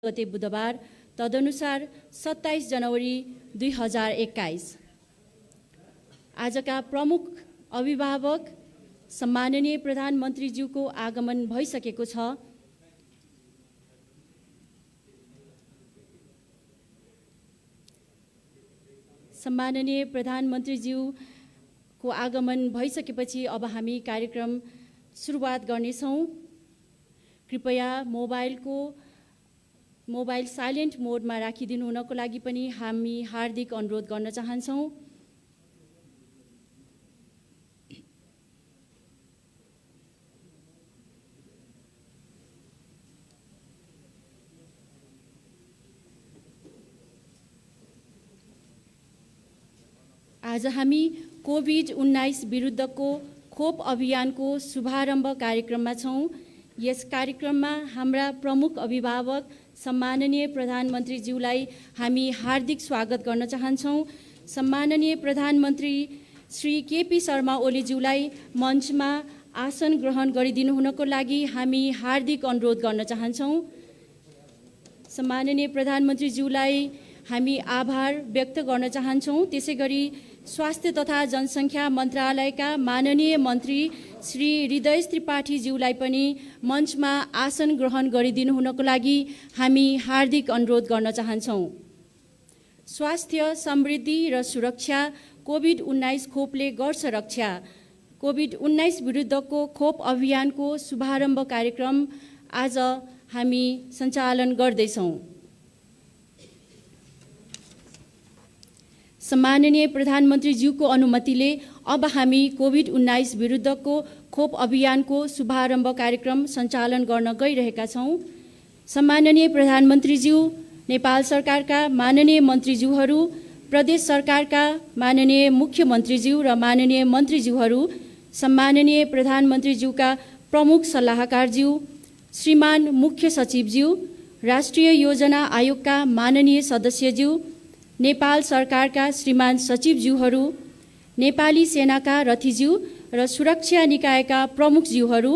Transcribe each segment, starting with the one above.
गते बुधबार, तदनुसार 27 जनवरी 2021। आजका प्रमुख अभिभावक सम्माननीय प्रधानमन्त्रीज्यूको आगमन भइसकेको छ। सम्माननीय प्रधानमन्त्रीज्यूको आगमन भइसकेपछि अब हामी कार्यक्रम सुरुवात गर्नेछौँ। कृपया मोबाइल साइलेन्ट मोडमा राखिदिनु हुनको लागि पनि हामी हार्दिक अनुरोध गर्न चाहन्छौँ। आज हामी कोभिड-19 विरुद्धको खोप अभियानको शुभारम्भ कार्यक्रममा छौँ। यस कार्यक्रममा हाम्रा प्रमुख अभिभावक सम्माननीय प्रधानमन्त्रीज्यूलाई हामी हार्दिक स्वागत गर्न चाहन्छौँ। सम्माननीय प्रधानमन्त्री श्री केपी शर्मा ओलीज्यूलाई मञ्चमा आसन ग्रहण गरिदिनु हुनको लागि हामी हार्दिक अनुरोध गर्न चाहन्छौँ। सम्माननीय प्रधानमन्त्रीज्यूलाई हामी आभार व्यक्त गर्न चाहन्छौँ। त्यसैगरी स्वास्थ्य तथा जनसङ्ख्या मन्त्रालयका माननीय मन्त्री श्री हृदय त्रिपाठीज्यूलाई पनि मञ्चमा आसन ग्रहण गरिदिनु हुनको लागि हामी हार्दिक अनुरोध गर्न चाहन्छौँ। स्वास्थ्य, समृद्धि र सुरक्षा, कोभिड-19 खोपले गर्छ रक्षा। कोभिड-19 विरुद्धको खोप अभियानको शुभारम्भ कार्यक्रम आज हामी सञ्चालन गर्दैछौँ। सम्माननीय प्रधानमन्त्रीज्यूको अनुमतिले अब हामी कोभिड-19 विरुद्धको खोप अभियानको शुभारम्भ कार्यक्रम सञ्चालन गर्न गइरहेका छौँ। सम्माननीय प्रधानमन्त्रीज्यू, नेपाल सरकारका माननीय मन्त्रीज्यूहरू, प्रदेश सरकारका माननीय मुख्यमन्त्रीज्यू र माननीय मन्त्रीज्यूहरू, सम्माननीय प्रधानमन्त्रीज्यूका प्रमुख सल्लाहकारज्यू, श्रीमान मुख्य सचिवज्यू, राष्ट्रिय योजना आयोगका माननीय सदस्यज्यू, नेपाल सरकारका श्रीमान सचिवज्यूहरू, नेपाली सेनाका रथीज्यू र सुरक्षा निकायका प्रमुखज्यूहरू,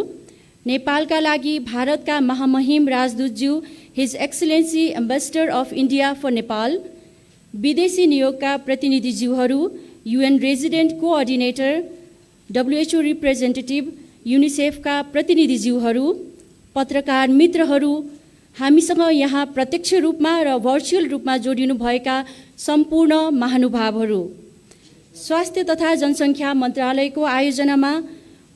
नेपालका लागि भारतका महामहिम राजदूतज्यू, his excellency ambassador of India for Nepal, विदेशी नियोगका प्रतिनिधिज्यूहरू, UN resident coordinator, WHO representative, युनिसेफका प्रतिनिधिज्यूहरू, पत्रकार मित्रहरू, हामीसँग यहाँ प्रत्यक्ष रूपमा र भर्चुअल रूपमा जोडिनु भएका सम्पूर्ण महानुभावहरू, स्वास्थ्य तथा जनसङ्ख्या मन्त्रालयको आयोजनामा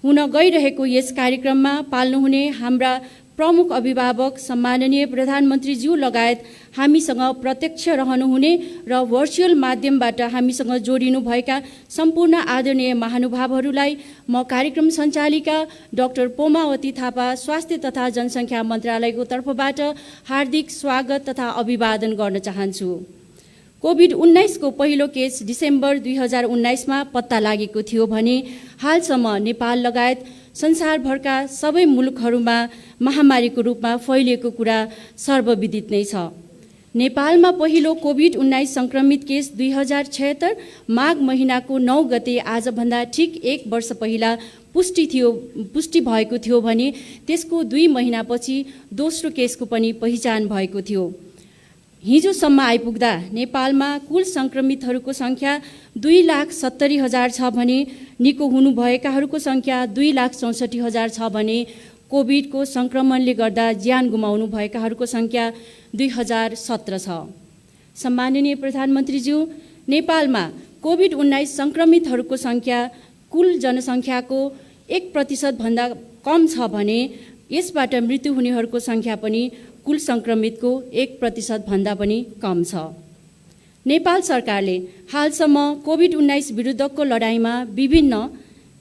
हुन गइरहेको यस कार्यक्रममा पाल्नुहुने हाम्रा प्रमुख अभिभावक सम्माननीय प्रधानमन्त्रीज्यू लगायत हामीसँग प्रत्यक्ष रहनुहुने र भर्चुअल माध्यमबाट हामीसँग जोडिनु भएका सम्पूर्ण आदरणीय महानुभावहरूलाई म कार्यक्रम सञ्चालिका डाक्टर पोमावती थापा, स्वास्थ्य तथा जनसङ्ख्या मन्त्रालयको तर्फबाट हार्दिक स्वागत तथा अभिवादन गर्न चाहन्छु। कोभिड-19 को पहिलो केस डिसेम्बर 2019मा पत्ता लागेको थियो भने हालसम्म नेपाल लगायत संसारभरका सबै मुलुकहरूमा महामारीको रूपमा फैलिएको कुरा सर्वविदित नै छ। नेपालमा पहिलो कोभिड-19 सङ्क्रमित केस 2076 माघ महिनाको 9 गते आजभन्दा ठिक 1 वर्ष पहिला पुष्टि भएको थियो भने त्यसको 2 महिनापछि दोस्रो केसको पनि पहिचान भएको थियो। हिजोसम्म आइपुग्दा नेपालमा कुल सङ्क्रमितहरूको सङ्ख्या 2,70,000 छ भने निको हुनुभएकाहरूको सङ्ख्या 2,64,000 छ भने कोभिडको सङ्क्रमणले गर्दा ज्यान गुमाउनु भएकाहरूको सङ्ख्या 2,017 छ। सम्माननीय प्रधानमन्त्रीज्यू, नेपालमा कोभिड-19 सङ्क्रमितहरूको सङ्ख्या कुल जनसङ्ख्याको 1% भन्दा कम छ भने यसबाट मृत्यु हुनेहरूको सङ्ख्या पनि कुल सङ्क्रमितको 1% भन्दा पनि कम छ। नेपाल सरकारले हालसम्म कोभिड-19 विरुद्धको लडाइँमा विभिन्न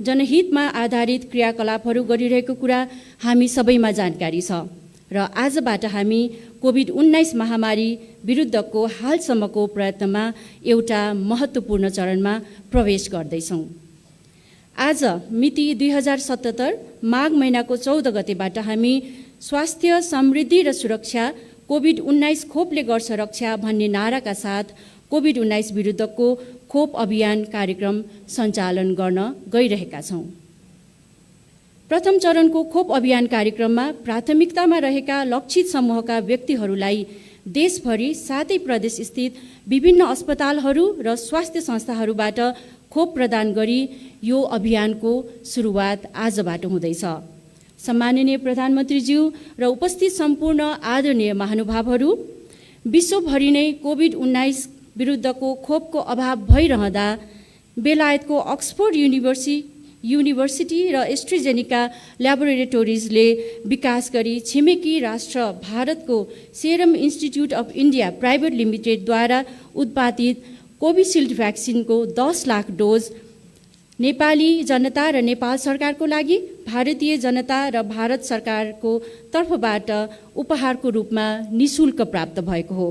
जनहितमा आधारित क्रियाकलापहरू गरिरहेको कुरा हामी सबैमा जानकारी छ र आजबाट हामी कोभिड-19 महामारी विरुद्धको हालसम्मको प्रयत्नमा एउटा महत्त्वपूर्ण चरणमा प्रवेश गर्दैछौँ। आज मिति 2077 माघ महिनाको 14 गतेबाट हामी स्वास्थ्य, समृद्धि र सुरक्षा, कोभिड-19 खोपले गर्छ रक्षा भन्ने नाराका साथ कोभिड-19 विरुद्धको खोप अभियान कार्यक्रम सञ्चालन गर्न गइरहेका छौँ। प्रथम चरणको खोप अभियान कार्यक्रममा प्राथमिकतामा रहेका लक्षित समूहका व्यक्तिहरूलाई देशभरि 7 प्रदेश स्थित विभिन्न अस्पतालहरू र स्वास्थ्य संस्थाहरूबाट खोप प्रदान गरी यो अभियानको सुरुवात आजबाट हुँदैछ। सम्माननीय प्रधानमन्त्रीज्यू र उपस्थित सम्पूर्ण आदरणीय महानुभावहरू, विश्वभरि नै कोभिड-19 विरुद्धको खोपको अभाव भइरहँदा बेलायतको अक्सफोर्ड युनिभर्सिटी र एस्ट्राजेनेका ल्याबोरेटोरिजले विकास गरी छिमेकी राष्ट्र भारतको serum institute of India private लिमिटेडद्वारा उत्पादित कोभिसिल्ड भ्याक्सिनको 10 लाख डोज नेपाली जनता र नेपाल सरकारको लागि भारतीय जनता र भारत सरकारको तर्फबाट उपहारको रूपमा निशुल्क प्राप्त भएको हो।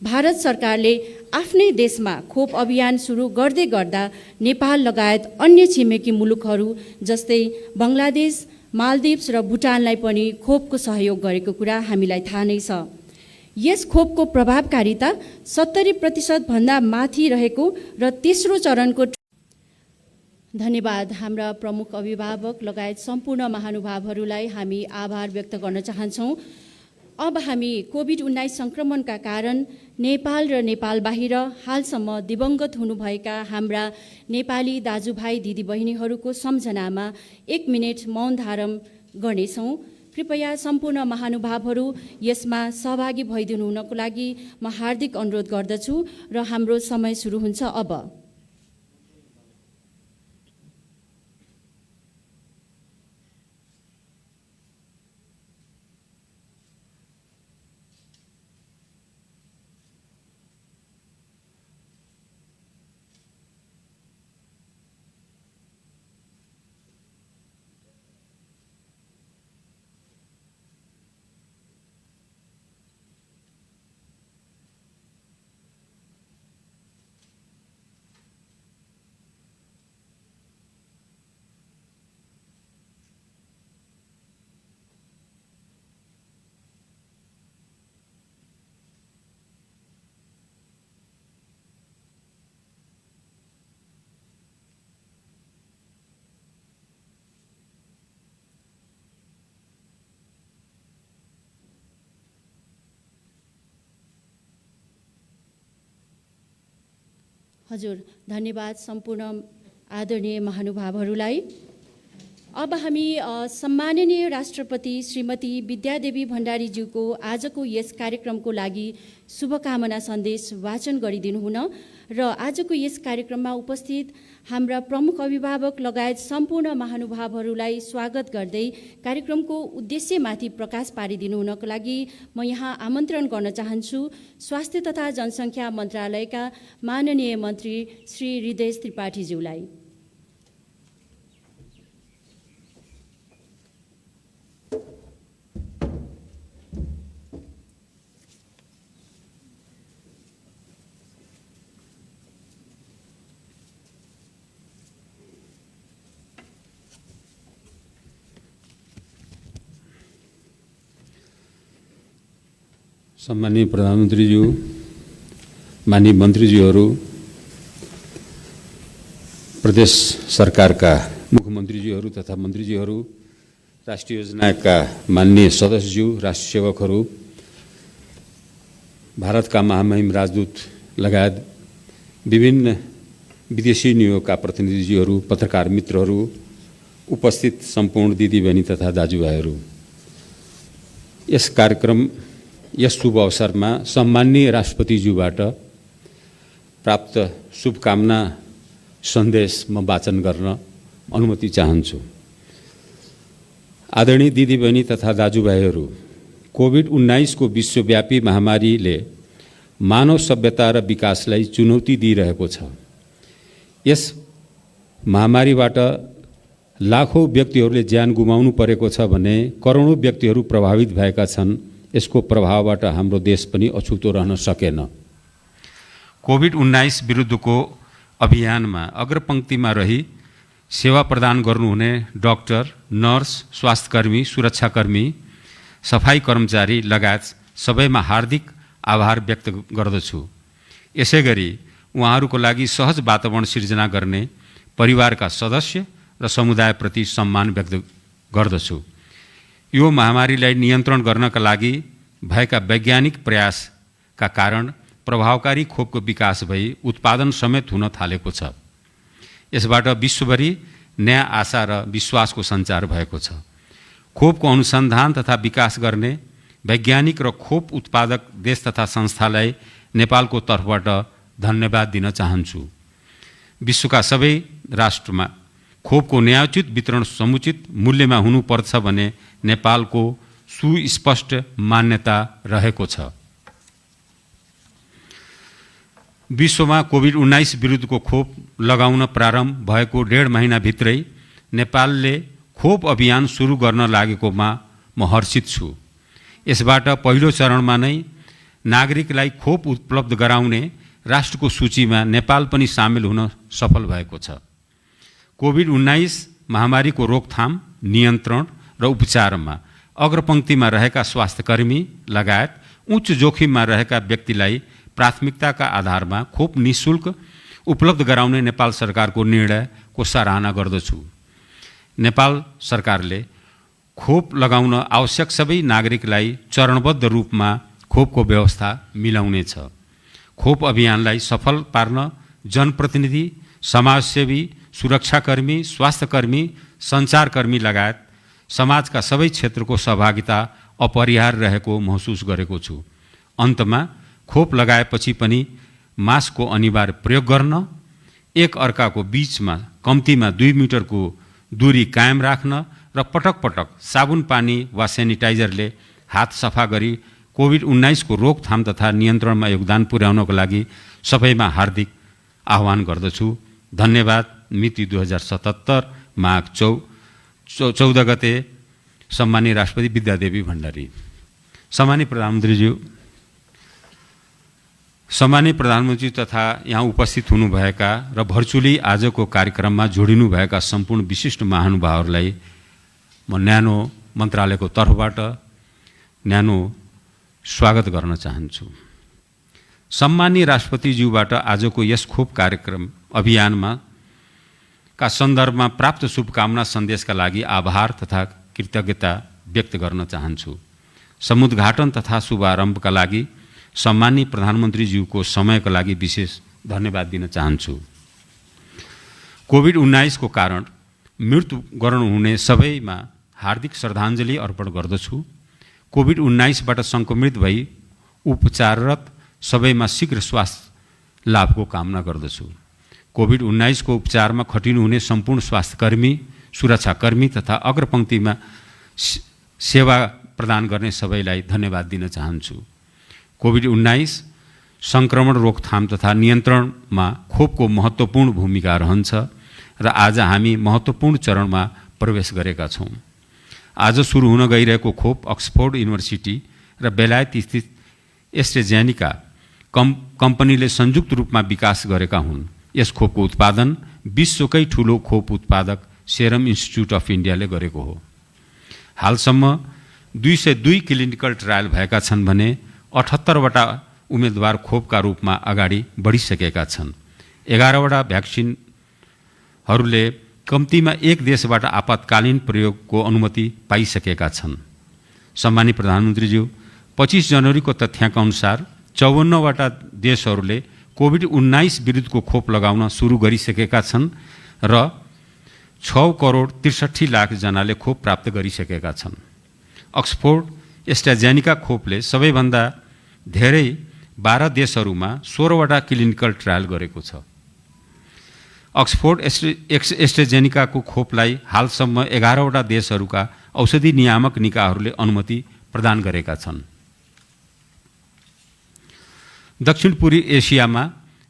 भारत सरकारले आफ्नै देशमा खोप अभियान सुरु गर्दै गर्दा नेपाल लगायत अन्य छिमेकी मुलुकहरू जस्तै बङ्गलादेश, मालदिप्स र भुटानलाई पनि खोपको सहयोग गरेको कुरा हामीलाई थाहा नै छ। यस खोपको प्रभावकारिता 70% भन्दा माथि रहेको र तेस्रो चरणको धन्यवाद। हाम्रा प्रमुख अभिभावक लगायत सम्पूर्ण महानुभावहरूलाई हामी आभार व्यक्त गर्न चाहन्छौँ। अब हामी कोभिड-19 सङ्क्रमणका कारण नेपाल र नेपाल बाहिर हालसम्म दिवंगत हुनुभएका हाम्रा नेपाली दाजुभाइ दिदीबहिनीहरूको सम्झनामा 1 मिनेट मौन धारण गर्नेछौँ। कृपया सम्पूर्ण महानुभावहरू यसमा सहभागी भइदिनु हुनको लागि म हार्दिक अनुरोध गर्दछु र हाम्रो समय सुरु हुन्छ अब। हजुर, धन्यवाद सम्पूर्ण आदरणीय महानुभावहरूलाई। अब हामी सम्माननीय राष्ट्रपति श्रीमती विद्यादेवी भण्डारीज्यूको आजको यस कार्यक्रमको लागि शुभकामना सन्देश वाचन गरिदिनु हुन र आजको यस कार्यक्रममा उपस्थित हाम्रा प्रमुख अभिभावक लगायत सम्पूर्ण महानुभावहरूलाई स्वागत गर्दै कार्यक्रमको उद्देश्यमाथि प्रकाश पारिदिनु हुनको लागि म यहाँ आमन्त्रण गर्न चाहन्छु स्वास्थ्य तथा जनसङ्ख्या मन्त्रालयका माननीय मन्त्री श्री हृदय त्रिपाठीज्यूलाई। सम्माननीय प्रधानमन्त्रीज्यू, माननीय मन्त्रीज्यूहरू, प्रदेश सरकारका मुख्यमन्त्रीज्यूहरू तथा मन्त्रीज्यूहरू, राष्ट्रिय योजनाका माननीय सदस्यज्यू, राष्ट्रिय सेवकहरू, भारतका महामहिम राजदूत लगायत विभिन्न विदेशी नियोगका प्रतिनिधिज्यूहरू, पत्रकार मित्रहरू, उपस्थित सम्पूर्ण दिदीबहिनी तथा दाजुभाइहरू, यस शुभ अवसरमा सम्माननीय राष्ट्रपतिज्यूबाट प्राप्त शुभकामना सन्देश म वाचन गर्न अनुमति चाहन्छु। आदरणीय दिदीबहिनी तथा दाजुभाइहरू, कोभिड-19 को विश्वव्यापी महामारीले मानव सभ्यता र विकासलाई चुनौती दिइरहेको छ। यस महामारीबाट लाखौं व्यक्तिहरूले ज्यान गुमाउनु परेको छ भने करोडौं व्यक्तिहरू प्रभावित भएका छन्। यसको प्रभावबाट हाम्रो देश पनि अछुतो रहन सकेन। कोभिड-19 विरुद्धको अभियानमा अग्रपंक्तिमा रही सेवा प्रदान गर्नुहुने डाक्टर, नर्स, स्वास्थ्यकर्मी, सुरक्षाकर्मी, सफाई कर्मचारी लगायत सबैमा हार्दिक आभार व्यक्त गर्दछु। यसैगरी उहाँहरूको लागि सहज वातावरण सिर्जना गर्ने परिवारका सदस्य र समुदायप्रति सम्मान व्यक्त गर्दछु। यो महामारीलाई नियन्त्रण गर्नका लागि भएका वैज्ञानिक प्रयासका कारण प्रभावकारी खोपको विकास भई उत्पादन समेत हुन थालेको छ। यसबाट विश्वभरि नयाँ आशा र विश्वासको सञ्चार भएको छ। खोपको अनुसन्धान तथा विकास गर्ने वैज्ञानिक र खोप उत्पादक देश तथा संस्थालाई नेपालको तर्फबाट धन्यवाद दिन चाहन्छु। विश्वका सबै राष्ट्रमा खोपको न्यायोचित वितरण समुचित मूल्यमा हुनुपर्छ भने नेपालको सुस्पष्ट मान्यता रहेको छ। विश्वमा कोभिड-19 विरुद्धको खोप लगाउन प्रारम्भ भएको 1.5 महिनाभित्रै नेपालले खोप अभियान सुरु गर्न लागेकोमा म हर्षित छु। यसबाट पहिलो चरणमा नै नागरिकलाई खोप उपलब्ध गराउने राष्ट्रको सूचीमा नेपाल पनि सामेल हुन सफल भएको छ। कोभिड-19 महामारीको रोकथाम, नियन्त्रण र उपचारमा अग्रपङ्क्तिमा रहेका स्वास्थ्यकर्मी लगायत उच्च जोखिममा रहेका व्यक्तिलाई प्राथमिकताका आधारमा खोप निःशुल्क उपलब्ध गराउने नेपाल सरकारको निर्णयको सराहना गर्दछु। नेपाल सरकारले खोप लगाउन आवश्यक सबै नागरिकलाई चरणबद्ध रूपमा खोपको व्यवस्था मिलाउनेछ। खोप अभियानलाई सफल पार्न जनप्रतिनिधि, समाजसेवी, सुरक्षाकर्मी, स्वास्थ्यकर्मी, सञ्चारकर्मी लगायत समाजका सबै क्षेत्रको सहभागिता अपरिहार्य रहेको महसुस गरेको छु। अन्तमा खोप लगाएपछि पनि मास्कको अनिवार्य प्रयोग गर्न, एक अर्काको बीचमा कम्तीमा 2 मिटरको दूरी कायम राख्न र पटक पटक साबुन पानी वा सेनिटाइजरले हात सफा गरी कोभिड-19 को रोकथाम तथा नियन्त्रणमा योगदान पुर्याउनको लागि सबैमा हार्दिक आह्वान गर्दछु। धन्यवाद। मिति 2077 माघ 14 गते। सम्माननीय राष्ट्रपति विद्यादेवी भण्डारी। सम्माननीय प्रधानमन्त्रीज्यू, सम्माननीय प्रधानमन्त्री तथा यहाँ उपस्थित हुनुभएका र भर्चुअली आजको कार्यक्रममा जोडिनुभएका सम्पूर्ण विशिष्ट महानुभावहरूलाई म न्यानो मन्त्रालयको तर्फबाट न्यानो स्वागत गर्न चाहन्छु। सम्माननीय राष्ट्रपतिज्यूबाट आजको यस खोप कार्यक्रम अभियानमा का सन्दर्भमा प्राप्त शुभकामना सन्देशका लागि आभार तथा कृतज्ञता व्यक्त गर्न चाहन्छु। समुद्घाटन तथा शुभारम्भका लागि सम्माननीय प्रधानमन्त्रीज्यूको समयका लागि विशेष धन्यवाद दिन चाहन्छु। कोभिड-19 को कारण मृत्युवरण हुने सबैमा हार्दिक श्रद्धाञ्जली अर्पण गर्दछु। कोभिड-19बाट सङ्क्रमित भई उपचाररत सबैमा शीघ्र स्वास्थ्य लाभको कामना गर्दछु। कोभिड-19 को उपचारमा खटिनुहुने सम्पूर्ण स्वास्थ्यकर्मी, सुरक्षाकर्मी तथा अग्रपङ्क्तिमा सेवा प्रदान गर्ने सबैलाई धन्यवाद दिन चाहन्छु। कोभिड-19 सङ्क्रमण रोकथाम तथा नियन्त्रणमा खोपको महत्त्वपूर्ण भूमिका रहन्छ र आज हामी महत्त्वपूर्ण चरणमा प्रवेश गरेका छौँ। आज सुरु हुन गइरहेको खोप अक्सफोर्ड युनिभर्सिटी र बेलायत स्थित एस्ट्राजेनेका कम्पनीले संयुक्त रूपमा विकास गरेका हुन्। यस खोपको उत्पादन विश्वकै ठूलो खोप उत्पादक सेरम इन्स्टिच्युट अफ इन्डियाले गरेको हो। हालसम्म 202 क्लिनिकल ट्रायल भएका छन् भने 78वटा उम्मेदवार खोपका रूपमा अगाडि बढिसकेका छन्। 11वटा भ्याक्सिनहरूले कम्तीमा एक देशबाट आपतकालीन प्रयोगको अनुमति पाइसकेका छन्। सम्माननीय प्रधानमन्त्रीज्यू, 25 जनवरीको तथ्याङ्क अनुसार 54वटा देशहरूले कोभिड-19 विरुद्धको खोप लगाउन सुरु गरिसकेका छन् र 6,63,00,000 जनाले खोप प्राप्त गरिसकेका छन्। अक्सफोर्ड एस्ट्राजेनेका खोपले सबैभन्दा धेरै 12 देशहरूमा 16वटा क्लिनिकल ट्रायल गरेको छ। अक्सफोर्ड एस्ट्राजेनेकाको खोपलाई हालसम्म 11वटा देशहरूका औषधि नियामक निकायहरूले अनुमति प्रदान गरेका छन्। दक्षिण पूर्वी एसियामा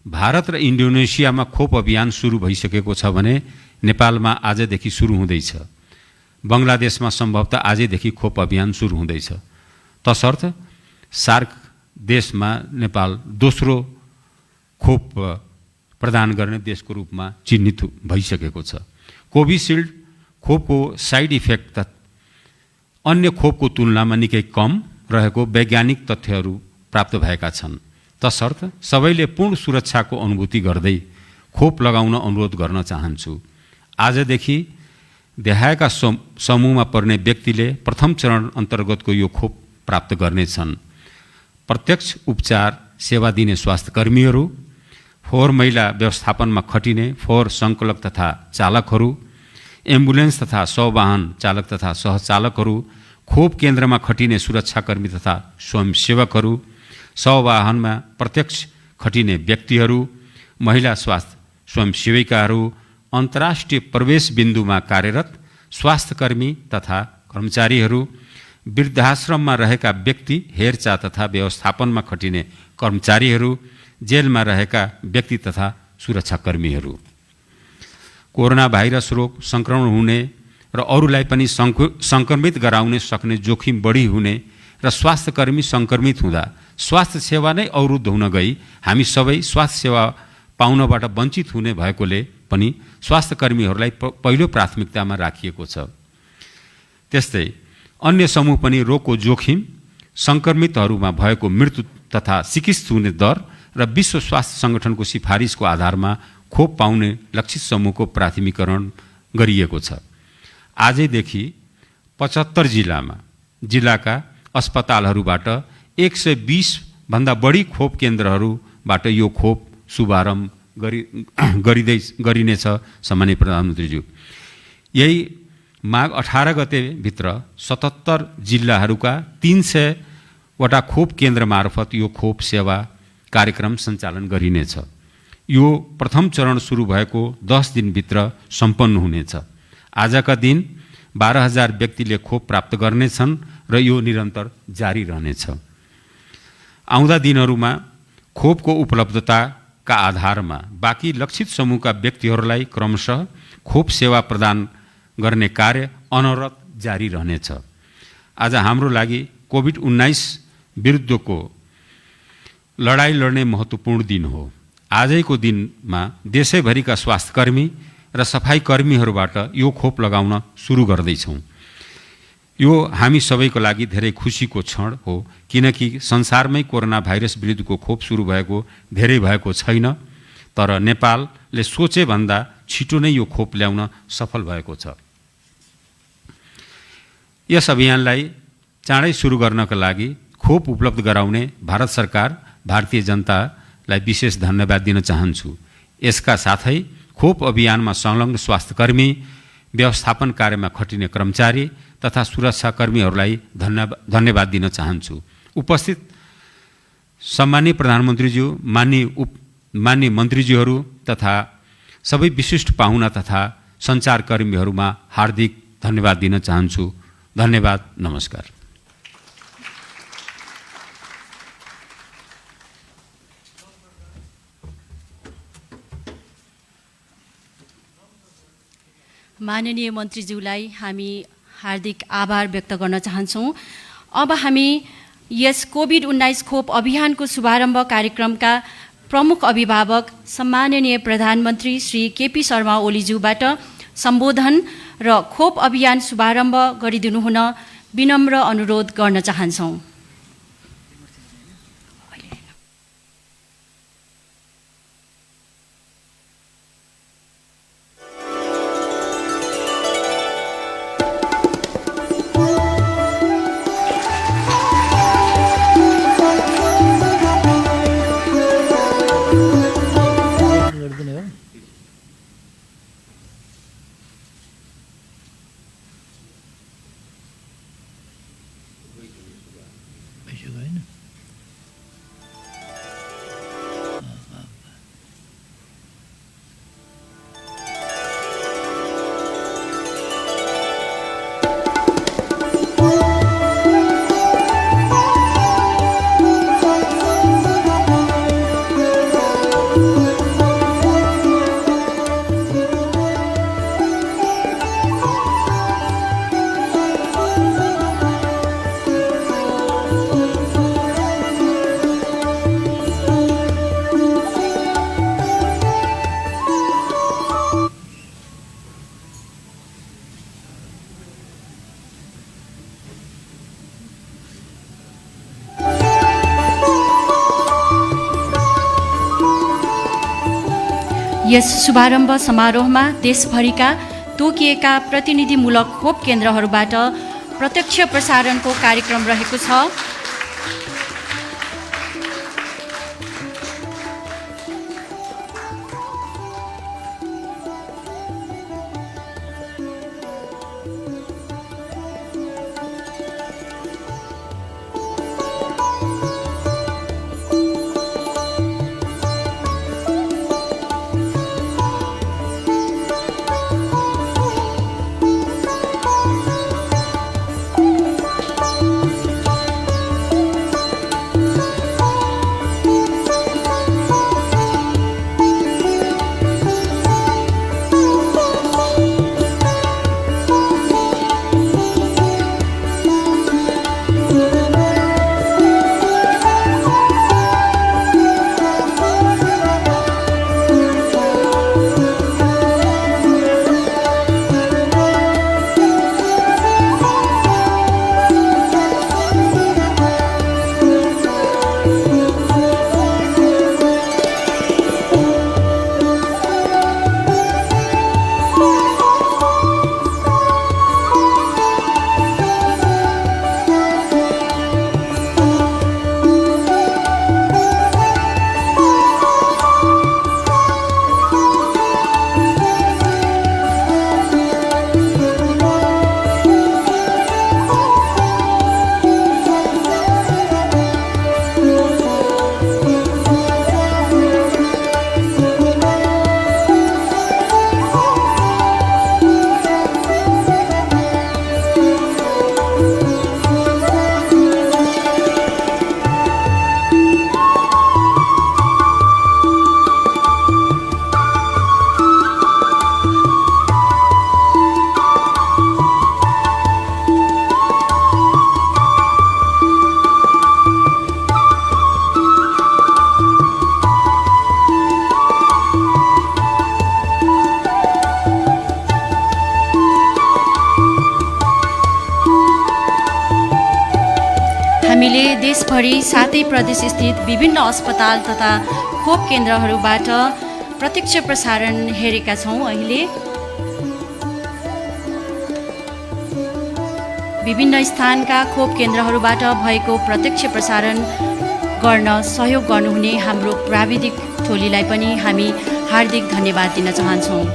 भारत र इन्डोनेसियामा खोप अभियान सुरु भइसकेको छ भने नेपालमा आजदेखि सुरु हुँदैछ। बङ्गलादेशमा सम्भवतः आजैदेखि खोप अभियान सुरु हुँदैछ। तसर्थ सार्क देशमा नेपाल दोस्रो खोप प्रदान गर्ने देशको रूपमा चिन्हित भइसकेको छ। कोभिसिल्ड खोपको साइड इफेक्ट अन्य खोपको तुलनामा निकै कम रहेको वैज्ञानिक तथ्यहरू प्राप्त भएका छन्। तसर्थ सबैले पूर्ण सुरक्षाको अनुभूति गर्दै खोप लगाउन अनुरोध गर्न चाहन्छु। आजदेखि देखाएका समूहमा पर्ने व्यक्तिले प्रथम चरण अन्तर्गतको यो खोप प्राप्त गर्नेछन्। प्रत्यक्ष उपचार सेवा दिने स्वास्थ्य कर्मीहरू, फोहोर मैला व्यवस्थापनमा खटिने फोहोर सङ्कलक तथा चालकहरू, एम्बुलेन्स तथा सवाहन चालक तथा सहचालकहरू, खोप केन्द्रमा खटिने सुरक्षाकर्मी तथा स्वयंसेवकहरू, सवाहनमा प्रत्यक्ष खटिने व्यक्तिहरू, महिला स्वास्थ्य स्वयंसेविकाहरू, अन्तर्राष्ट्रिय प्रवेश बिन्दुमा कार्यरत स्वास्थ्यकर्मी तथा कर्मचारीहरू, वृद्धाश्रममा रहेका व्यक्ति हेरचाह तथा व्यवस्थापनमा खटिने कर्मचारीहरू, जेलमा रहेका व्यक्ति तथा सुरक्षाकर्मीहरू। कोरोना भाइरस रोग सङ्क्रमण हुने र अरूलाई पनि सङ्क्रमित गराउन सक्ने जोखिम बढी हुने र स्वास्थ्यकर्मी सङ्क्रमित हुँदा स्वास्थ्य सेवा नै अवरुद्ध हुन गई हामी सबै स्वास्थ्य सेवा पाउनबाट वञ्चित हुने भएकोले पनि स्वास्थ्यकर्मीहरूलाई पहिलो प्राथमिकतामा राखिएको छ। त्यस्तै अन्य समूह पनि रोगको जोखिम, सङ्क्रमितहरूमा भएको मृत्यु तथा चिकित्सित हुने दर र विश्व स्वास्थ्य सङ्गठनको सिफारिसको आधारमा खोप पाउने लक्षित समूहको प्राथमिकरण गरिएको छ। आजैदेखि 75 जिल्लाका अस्पतालहरूबाट 120 भन्दा बढी खोप केन्द्रहरूबाट यो खोप शुभारम्भ गरिनेछ। सामान्य प्रधानमन्त्रीज्यू, यही माघ 18 गते भित्र 77 जिल्लाहरूका 300 वटा खोप केन्द्र मार्फत यो खोप सेवा कार्यक्रम सञ्चालन गरिनेछ। यो प्रथम चरण सुरु भएको 10 दिनभित्र सम्पन्न हुनेछ। आजका दिन 12,000 व्यक्तिले खोप प्राप्त गर्नेछन् र यो निरन्तर जारी रहनेछ। आउँदा दिनहरूमा खोपको उपलब्धताका आधारमा बाँकी लक्षित समूहका व्यक्तिहरूलाई क्रमशः खोप सेवा प्रदान गर्ने कार्य अनवरत जारी रहनेछ। आज हाम्रो लागि कोभिड-19 विरुद्धको लडाईँ लड्ने महत्त्वपूर्ण दिन हो। आजैको दिनमा देशैभरिका स्वास्थ्यकर्मी र सफाई कर्मीहरूबाट यो खोप लगाउन सुरु गर्दैछौँ। यो हामी सबैको लागि धेरै खुसीको क्षण हो, किनकि संसारमै कोरोना भाइरस विरुद्धको खोप सुरु भएको धेरै भएको छैन, तर नेपालले सोचे भन्दा छिटो नै यो खोप ल्याउन सफल भएको छ। यस अभियानलाई चाँडै सुरु गर्नका लागि खोप उपलब्ध गराउने भारत सरकार, भारतीय जनतालाई विशेष धन्यवाद दिन चाहन्छु। यसका साथै खोप अभियानमा संलग्न स्वास्थ्यकर्मी, व्यवस्थापन कार्यमा खटिने कर्मचारी तथा सुरक्षाकर्मीहरूलाई धन्यवाद दिन चाहन्छु। उपस्थित सम्माननीय प्रधानमन्त्रीज्यू, माननीय मन्त्रीज्यूहरू तथा सबै विशिष्ट पाहुना तथा सञ्चारकर्मीहरूमा हार्दिक धन्यवाद दिन चाहन्छु। धन्यवाद, नमस्कार। माननीय मन्त्रीज्यूलाई हामी हार्दिक आभार व्यक्त गर्न चाहन्छौँ। अब हामी यस कोभिड-19 खोप अभियानको शुभारम्भ कार्यक्रमका प्रमुख अभिभावक सम्माननीय प्रधानमन्त्री श्री केपी शर्मा ओलीज्यूबाट सम्बोधन र खोप अभियान शुभारम्भ गरिदिनुहुन विनम्र अनुरोध गर्न चाहन्छौँ। यस शुभारम्भ समारोहमा देशभरिका तोकिएका प्रतिनिधिमूलक खोप केन्द्रहरूबाट प्रत्यक्ष प्रसारणको कार्यक्रम रहेको छ। हामीले देशभरि 7 प्रदेशस्थित विभिन्न अस्पताल तथा खोप केन्द्रहरूबाट प्रत्यक्ष प्रसारण हेरेका छौँ। अहिले विभिन्न स्थानका खोप केन्द्रहरूबाट भएको प्रत्यक्ष प्रसारण गर्न सहयोग गर्नुहुने हाम्रो प्राविधिक टोलीलाई पनि हामी हार्दिक धन्यवाद दिन चाहन्छौँ।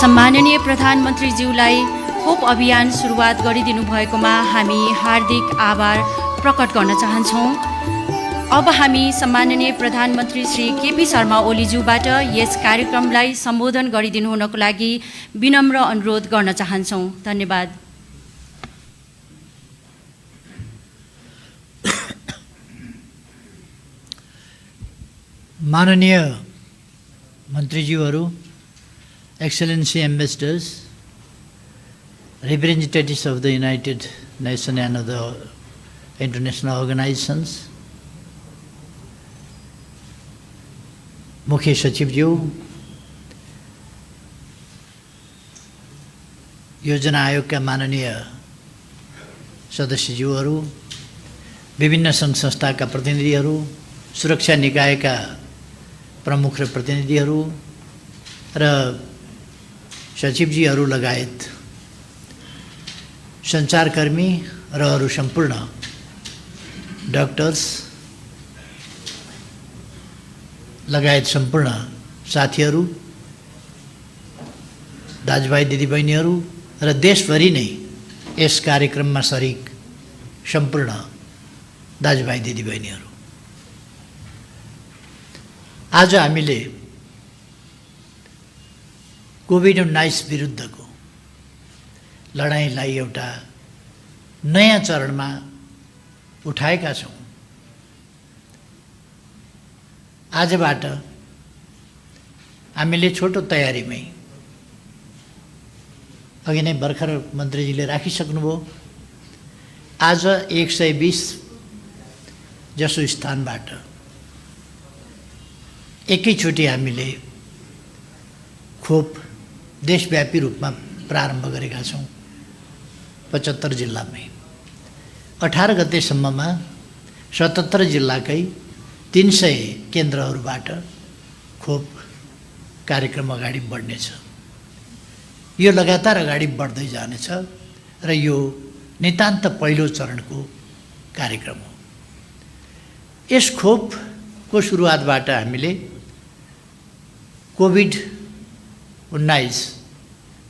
सम्माननीय प्रधानमन्त्रीज्यूलाई खोप अभियान सुरुवात गरिदिनु भएकोमा हामी हार्दिक आभार प्रकट गर्न चाहन्छौँ। अब हामी सम्माननीय प्रधानमन्त्री श्री केपी शर्मा ओलीज्यूबाट यस कार्यक्रमलाई सम्बोधन गरिदिनु हुनको लागि विनम्र अनुरोध गर्न चाहन्छौँ। धन्यवाद। माननीय मन्त्रीज्यूहरू, Excellency Ambassadors, representatives of the United Nations and other international organizations, मुख्य सचिवज्यू, योजना आयोगका माननीय सदस्यज्यूहरू, विभिन्न सङ्घ संस्थाका प्रतिनिधिहरू, सुरक्षा निकायका प्रमुख र प्रतिनिधिहरू र सचिवजीहरू लगायत सञ्चारकर्मी र अरू सम्पूर्ण डाक्टर्स लगायत सम्पूर्ण साथीहरू, दाजुभाइ दिदीबहिनीहरू र देशभरि नै यस कार्यक्रममा सरिक सम्पूर्ण दाजुभाइ दिदीबहिनीहरू, आज हामीले कोभिड-19 विरुद्धको लडाइँलाई एउटा नयाँ चरणमा उठाएका छौँ। आजबाट हामीले छोटो तयारीमै अघि नै भर्खर मन्त्रीजीले राखिसक्नुभयो, आज 120 जसो स्थानबाट एकैचोटि हामीले खोप देशव्यापी रूपमा प्रारम्भ गरेका छौँ। 75 जिल्लामै 18 गतेसम्ममा 77 जिल्लाकै 300 केन्द्रहरूबाट खोप कार्यक्रम अगाडि बढ्नेछ। यो लगातार अगाडि बढ्दै जानेछ र यो नितान्त पहिलो चरणको कार्यक्रम हो। यस खोपको सुरुवातबाट हामीले कोभिड-19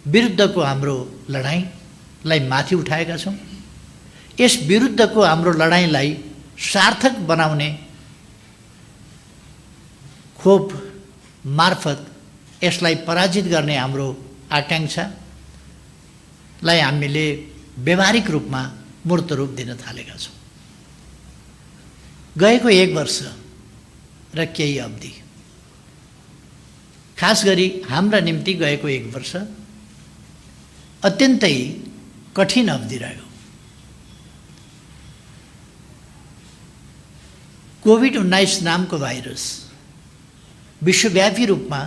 विरुद्धको हाम्रो लडाइँलाई माथि उठाएका छौँ। यस विरुद्धको हाम्रो लडाइँलाई सार्थक बनाउने खोप मार्फत यसलाई पराजित गर्ने हाम्रो आकाङ्क्षालाई हामीले व्यवहारिक रूपमा मूर्त रूप दिन थालेका छौँ। गएको 1 वर्ष र केही अवधि, खास गरी हाम्रा निम्ति गएको 1 वर्ष अत्यन्तै कठिन अवधि रह्यो। कोभिड-19 नामको भाइरस विश्वव्यापी रूपमा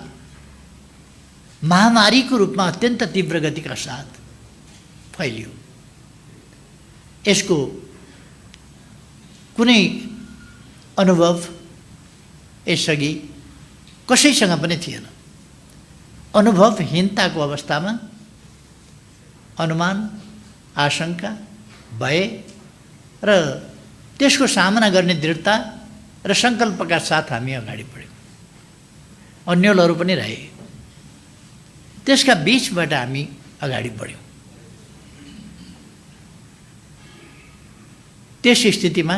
महामारीको रूपमा अत्यन्त तीव्र गतिका साथ फैलियो। यसको कुनै अनुभव यसअघि कसैसँग पनि थिएन। अनुभवहीनताको अवस्थामा अनुमान, आशंका, भय र त्यसको सामना गर्ने दृढता र सङ्कल्पका साथ हामी अगाडि बढ्यौँ। अन्यलहरू पनि रहे, त्यसका बीचबाट हामी अगाडि बढ्यौँ। त्यस स्थितिमा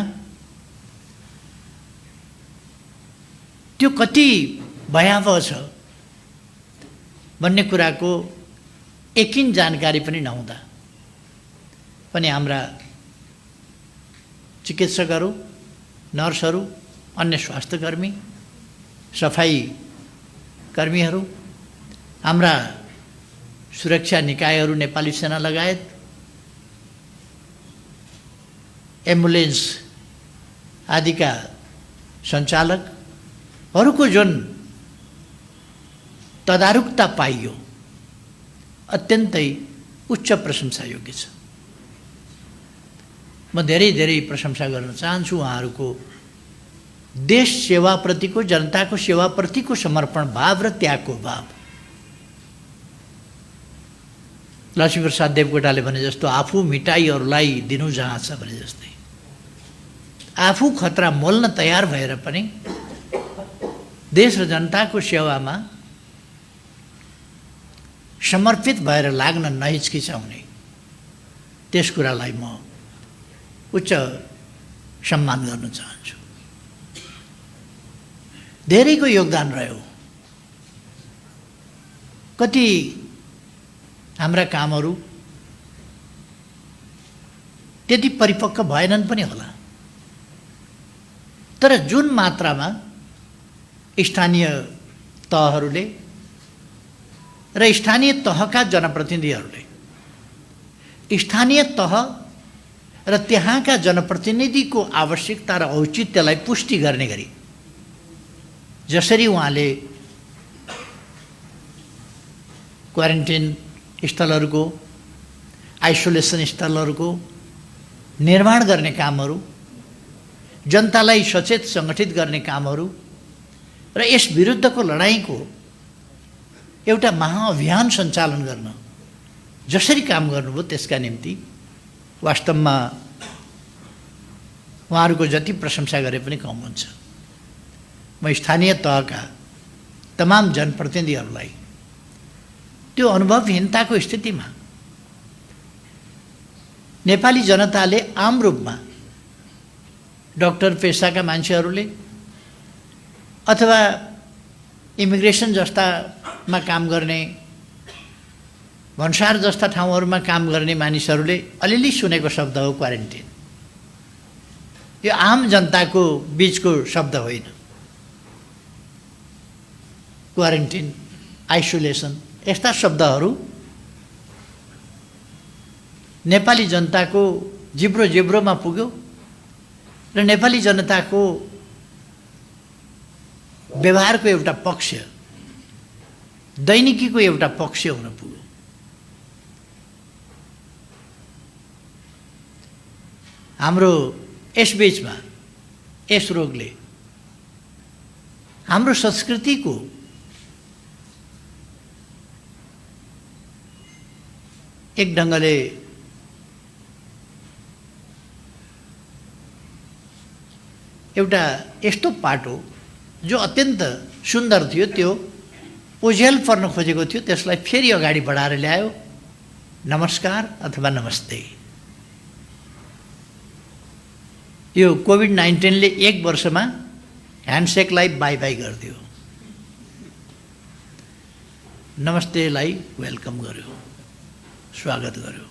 त्यो कति भयावह छ भन्ने कुराको एकिन जानकारी पनि नहुँदा पनि हाम्रा चिकित्सकहरू, नर्सहरू, अन्य स्वास्थ्यकर्मी, सफाई कर्मीहरू, हाम्रा सुरक्षा निकायहरू, नेपाली सेना लगायत एम्बुलेन्स आदिका सञ्चालकहरूको जुन तदारुकता पाइयो अत्यन्तै उच्च प्रशंसायोग्य छ। म धेरै धेरै प्रशंसा गर्न चाहन्छु उहाँहरूको देश सेवाप्रतिको, जनताको सेवाप्रतिको समर्पण भाव र त्यागको भाव। लक्ष्मीप्रसाद देवकोटाले भने जस्तो आफू मिटाई अरूलाई दिनु जहाँ छ भने जस्तै आफू खतरा मोल्न तयार भएर पनि देश र जनताको सेवामा समर्पित भएर लाग्न नहिचकिचाउने, त्यस कुरालाई म उच्च सम्मान गर्न चाहन्छु। धेरैको योगदान रह्यो। कति हाम्रा कामहरू त्यति परिपक्व भएनन् पनि होला, तर जुन मात्रामा स्थानीय तहहरूले र स्थानीय तहका जनप्रतिनिधिहरूले स्थानीय तह र त्यहाँका जनप्रतिनिधिको आवश्यकता र औचित्यलाई पुष्टि गर्ने गरी जसरी उहाँले क्वारेन्टाइन स्थलहरूको, आइसोलेसन स्थलहरूको निर्माण गर्ने कामहरू, जनतालाई सचेत सङ्गठित गर्ने कामहरू र यस विरुद्धको लडाइँको एउटा महाअभियान सञ्चालन गर्न जसरी काम गर्नुभयो त्यसका निम्ति वास्तवमा उहाँहरूको जति प्रशंसा गरे पनि कम हुन्छ। म स्थानीय तहका तमाम जनप्रतिनिधिहरूलाई त्यो अनुभवहीनताको स्थितिमा नेपाली जनताले आम रूपमा डाक्टर पेसाका मान्छेहरूले अथवा इमिग्रेसन जस्तामा काम गर्ने, भन्सार जस्ता ठाउँहरूमा काम गर्ने मानिसहरूले अलिअलि सुनेको शब्द हो क्वारेन्टिन। यो आम जनताको बीचको शब्द होइन। क्वारेन्टिन, आइसोलेसन यस्ता शब्दहरू नेपाली जनताको जिब्रो जिब्रोमा पुग्यो र नेपाली जनताको व्यवहारको एउटा पक्ष, दैनिकीको एउटा पक्ष हुन पुग्यो। हाम्रो यसबीचमा यस रोगले हाम्रो संस्कृतिको एक ढङ्गले एउटा यस्तो पाटो जो अत्यन्त सुन्दर थियो, त्यो ओझेल पर्न खोजेको थियो, त्यसलाई फेरि अगाडि बढाएर ल्यायो। नमस्कार अथवा नमस्ते। यो कोभिड-19ले 1 वर्षमा ह्यान्डसेकलाई बाई बाई गरिदियो, नमस्तेलाई वेलकम गर्यो, स्वागत गर्यो।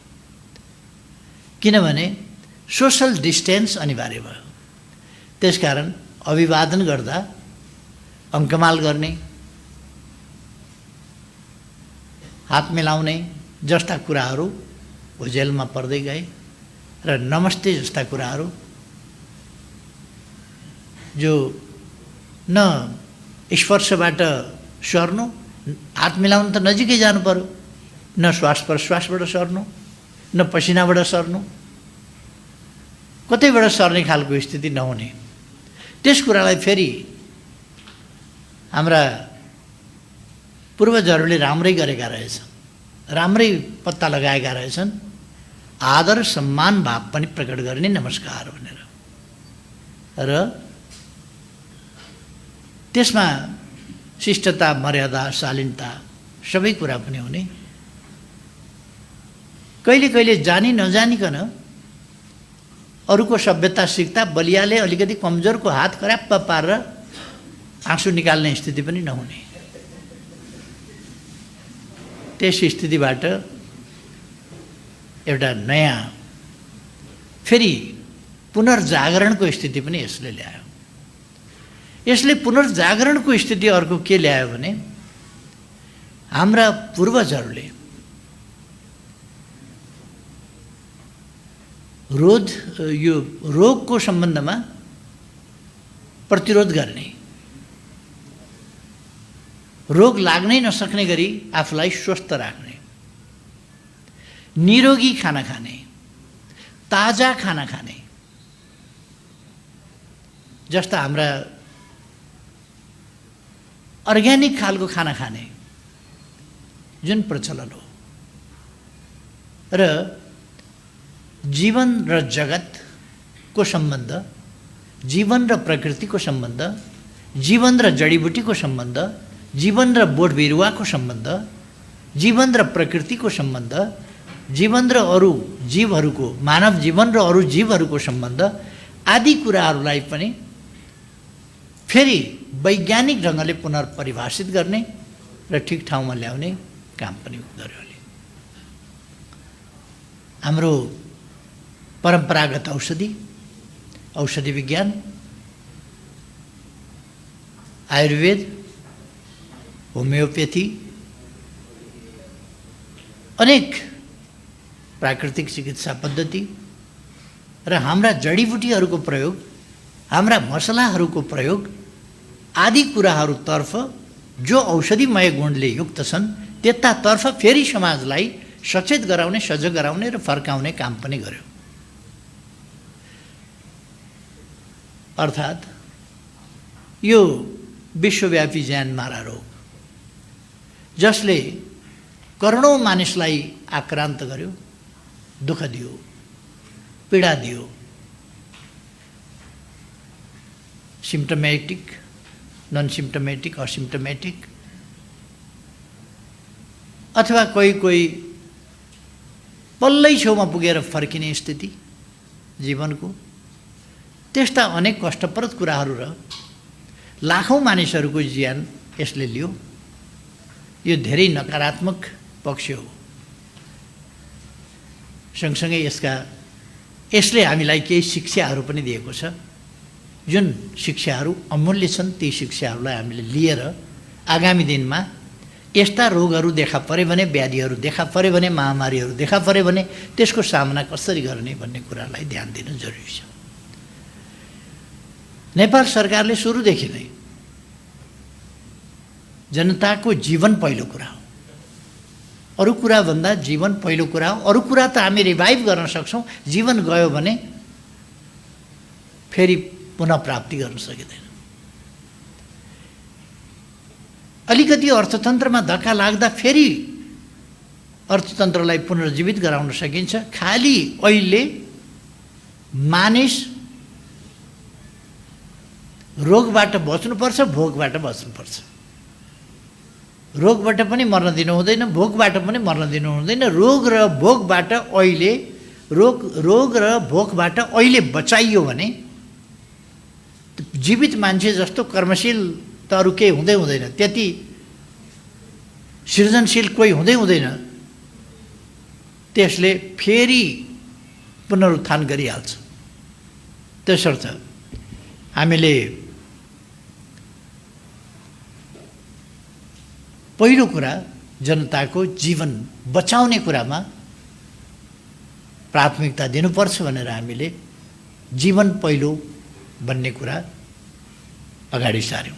किनभने सोशल डिस्टेन्स अनिवार्य भयो। त्यसकारण अभिवादन गर्दा अङ्कमाल गर्ने, हात मिलाउने जस्ता कुराहरू ओझेलमा पर्दै गए र नमस्ते जस्ता कुराहरू जो न स्पर्शबाट सर्नु, हात मिलाउनु त नजिकै जानु पर्यो, न श्वास प्रश्वासबाट सर्नु, न पसिनाबाट सर्नु, कतैबाट सर्ने खालको स्थिति नहुने, त्यस कुरालाई फेरि हाम्रा पूर्वजहरूले राम्रै गरेका रहेछन्, राम्रै पत्ता लगाएका रहेछन्। आदर सम्मान भाव पनि प्रकट गर्ने नमस्कार भनेर, र त्यसमा शिष्टता, मर्यादा, शालीनता सबै कुरा पनि हुने। कहिले कहिले जानी नजानिकन अरूको सभ्यता सिक्दा बलियाले अलिकति कमजोरको हात खराब पारेर आँसु निकाल्ने स्थिति पनि नहुने। त्यस स्थितिबाट एउटा नयाँ फेरि पुनर्जागरणको स्थिति पनि यसले ल्यायो। यसले पुनर्जागरणको स्थिति अर्को के ल्यायो भने, हाम्रा पूर्वजहरूले यो रोगको सम्बन्धमा प्रतिरोध गर्ने, रोग लाग्नै नसक्ने गरी आफूलाई स्वस्थ राख्ने, निरोगी खाना खाने, ताजा खाना खाने जस्ता हाम्रा अर्ग्यानिक खालको खाना खाने जुन प्रचलन हो, र जीवन र जगतको सम्बन्ध, जीवन र प्रकृतिको सम्बन्ध, जीवन र जडीबुटीको सम्बन्ध, जीवन र बोट बिरुवाको सम्बन्ध, जीवन र प्रकृतिको सम्बन्ध, जीवन र अरू जीवहरूको, मानव जीवन र अरू जीवहरूको सम्बन्ध आदि कुराहरूलाई पनि फेरि वैज्ञानिक ढङ्गले पुनर्परिभाषित गर्ने र ठिक ठाउँमा ल्याउने काम पनि गर्यो। हाम्रो परम्परागत औषधि विज्ञान, आयुर्वेद, होमियोपैथी, अनेक प्राकृतिक चिकित्सा पद्धति र हाम्रा जडीबुटीहरूको प्रयोग, हाम्रा मसलाहरूको प्रयोग आदि कुराहरूतर्फ जो औषधिमय गुणले युक्त छन्, त्यतातर्फ फेरि समाजलाई सचेत गराउने, सजग गराउने र फर्काउने काम पनि गर्यो। अर्थात् यो विश्वव्यापी ज्यानमारा रोग जसले करोडौं मानिसलाई आक्रान्त गर्यो, दुःख दियो, पीडा दियो, सिम्पटोमेटिक, नन सिम्पटोमेटिक, असिम्पटोमेटिक अथवा कोही कोही पल्लै छेउमा पुगेर फर्किने स्थिति जीवनको, त्यस्ता अनेक कष्टप्रद कुराहरू र लाखौँ मानिसहरूको ज्यान यसले लियो। यो धेरै नकारात्मक पक्ष हो। सँगसँगै यसले हामीलाई केही शिक्षाहरू पनि दिएको छ, जुन शिक्षाहरू अमूल्य छन्। ती शिक्षाहरूलाई हामीले लिएर आगामी दिनमा यस्ता रोगहरू देखा परे भने, व्याधिहरू देखा परे भने, महामारीहरू देखा परे भने त्यसको सामना कसरी गर्ने भन्ने कुरालाई ध्यान दिन जरुरी छ। नेपाल सरकारले सुरुदेखि नै जनताको जीवन पहिलो कुरा हो। अरू कुराभन्दा जीवन पहिलो कुरा हो। अरू कुरा त हामी रिभाइभ गर्न सक्छौँ, जीवन गयो भने फेरि पुनः प्राप्ति गर्न सकिँदैन। अलिकति अर्थतन्त्रमा धक्का लाग्दा फेरि अर्थतन्त्रलाई पुनर्जीवित गराउन सकिन्छ। खालि अहिले मानिस रोगबाट बच्नुपर्छ, भोकबाट बच्नुपर्छ। रोगबाट पनि मर्न दिनु हुँदैन, भोकबाट पनि मर्न दिनु हुँदैन। रोग र भोकबाट अहिले बचाइयो भने जीवित मान्छे जस्तो कर्मशील त अरू केही हुँदै हुँदैन, त्यति सृजनशील कोही हुँदै हुँदैन। त्यसले फेरि पुनरुत्थान गरिहाल्छ। त्यसर्थ हामीले पहिलो कुरा जनताको जीवन बचाउने कुरामा प्राथमिकता दिनुपर्छ भनेर हामीले जीवन पहिलो भन्ने कुरा अगाडि सार्यौँ।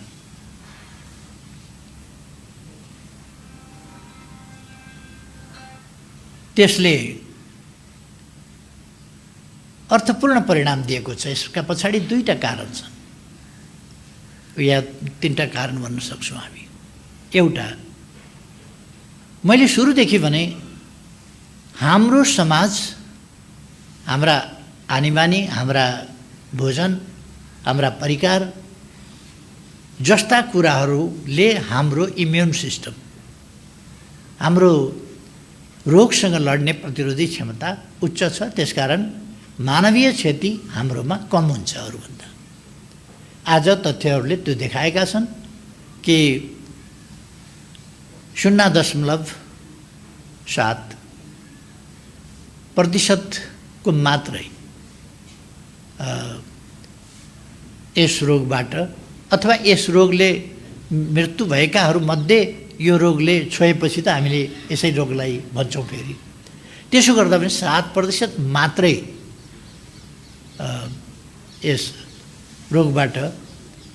त्यसले अर्थपूर्ण परिणाम दिएको छ। यसका पछाडि दुईटा कारण छन्, या तीनटा कारण भन्न सक्छौँ हामी। एउटा, मैले सुरुदेखि भने हाम्रो समाज, हाम्रा आनीबानी, हाम्रा भोजन, हाम्रा परिकार जस्ता कुराहरूले हाम्रो इम्युन सिस्टम, हाम्रो रोगसँग लड्ने प्रतिरोधी क्षमता उच्च छ। त्यसकारण मानवीय क्षति हाम्रोमा कम हुन्छ अरूभन्दा। आज तथ्यहरूले त्यो देखाएका छन् कि 0.7% मात्रै यस रोगबाट अथवा यस रोगले मृत्यु भएकाहरूमध्ये यो रोगले छोएपछि त हामीले यसै रोगलाई भन्छौँ। फेरि त्यसो गर्दा पनि 7% मात्रै यस रोगबाट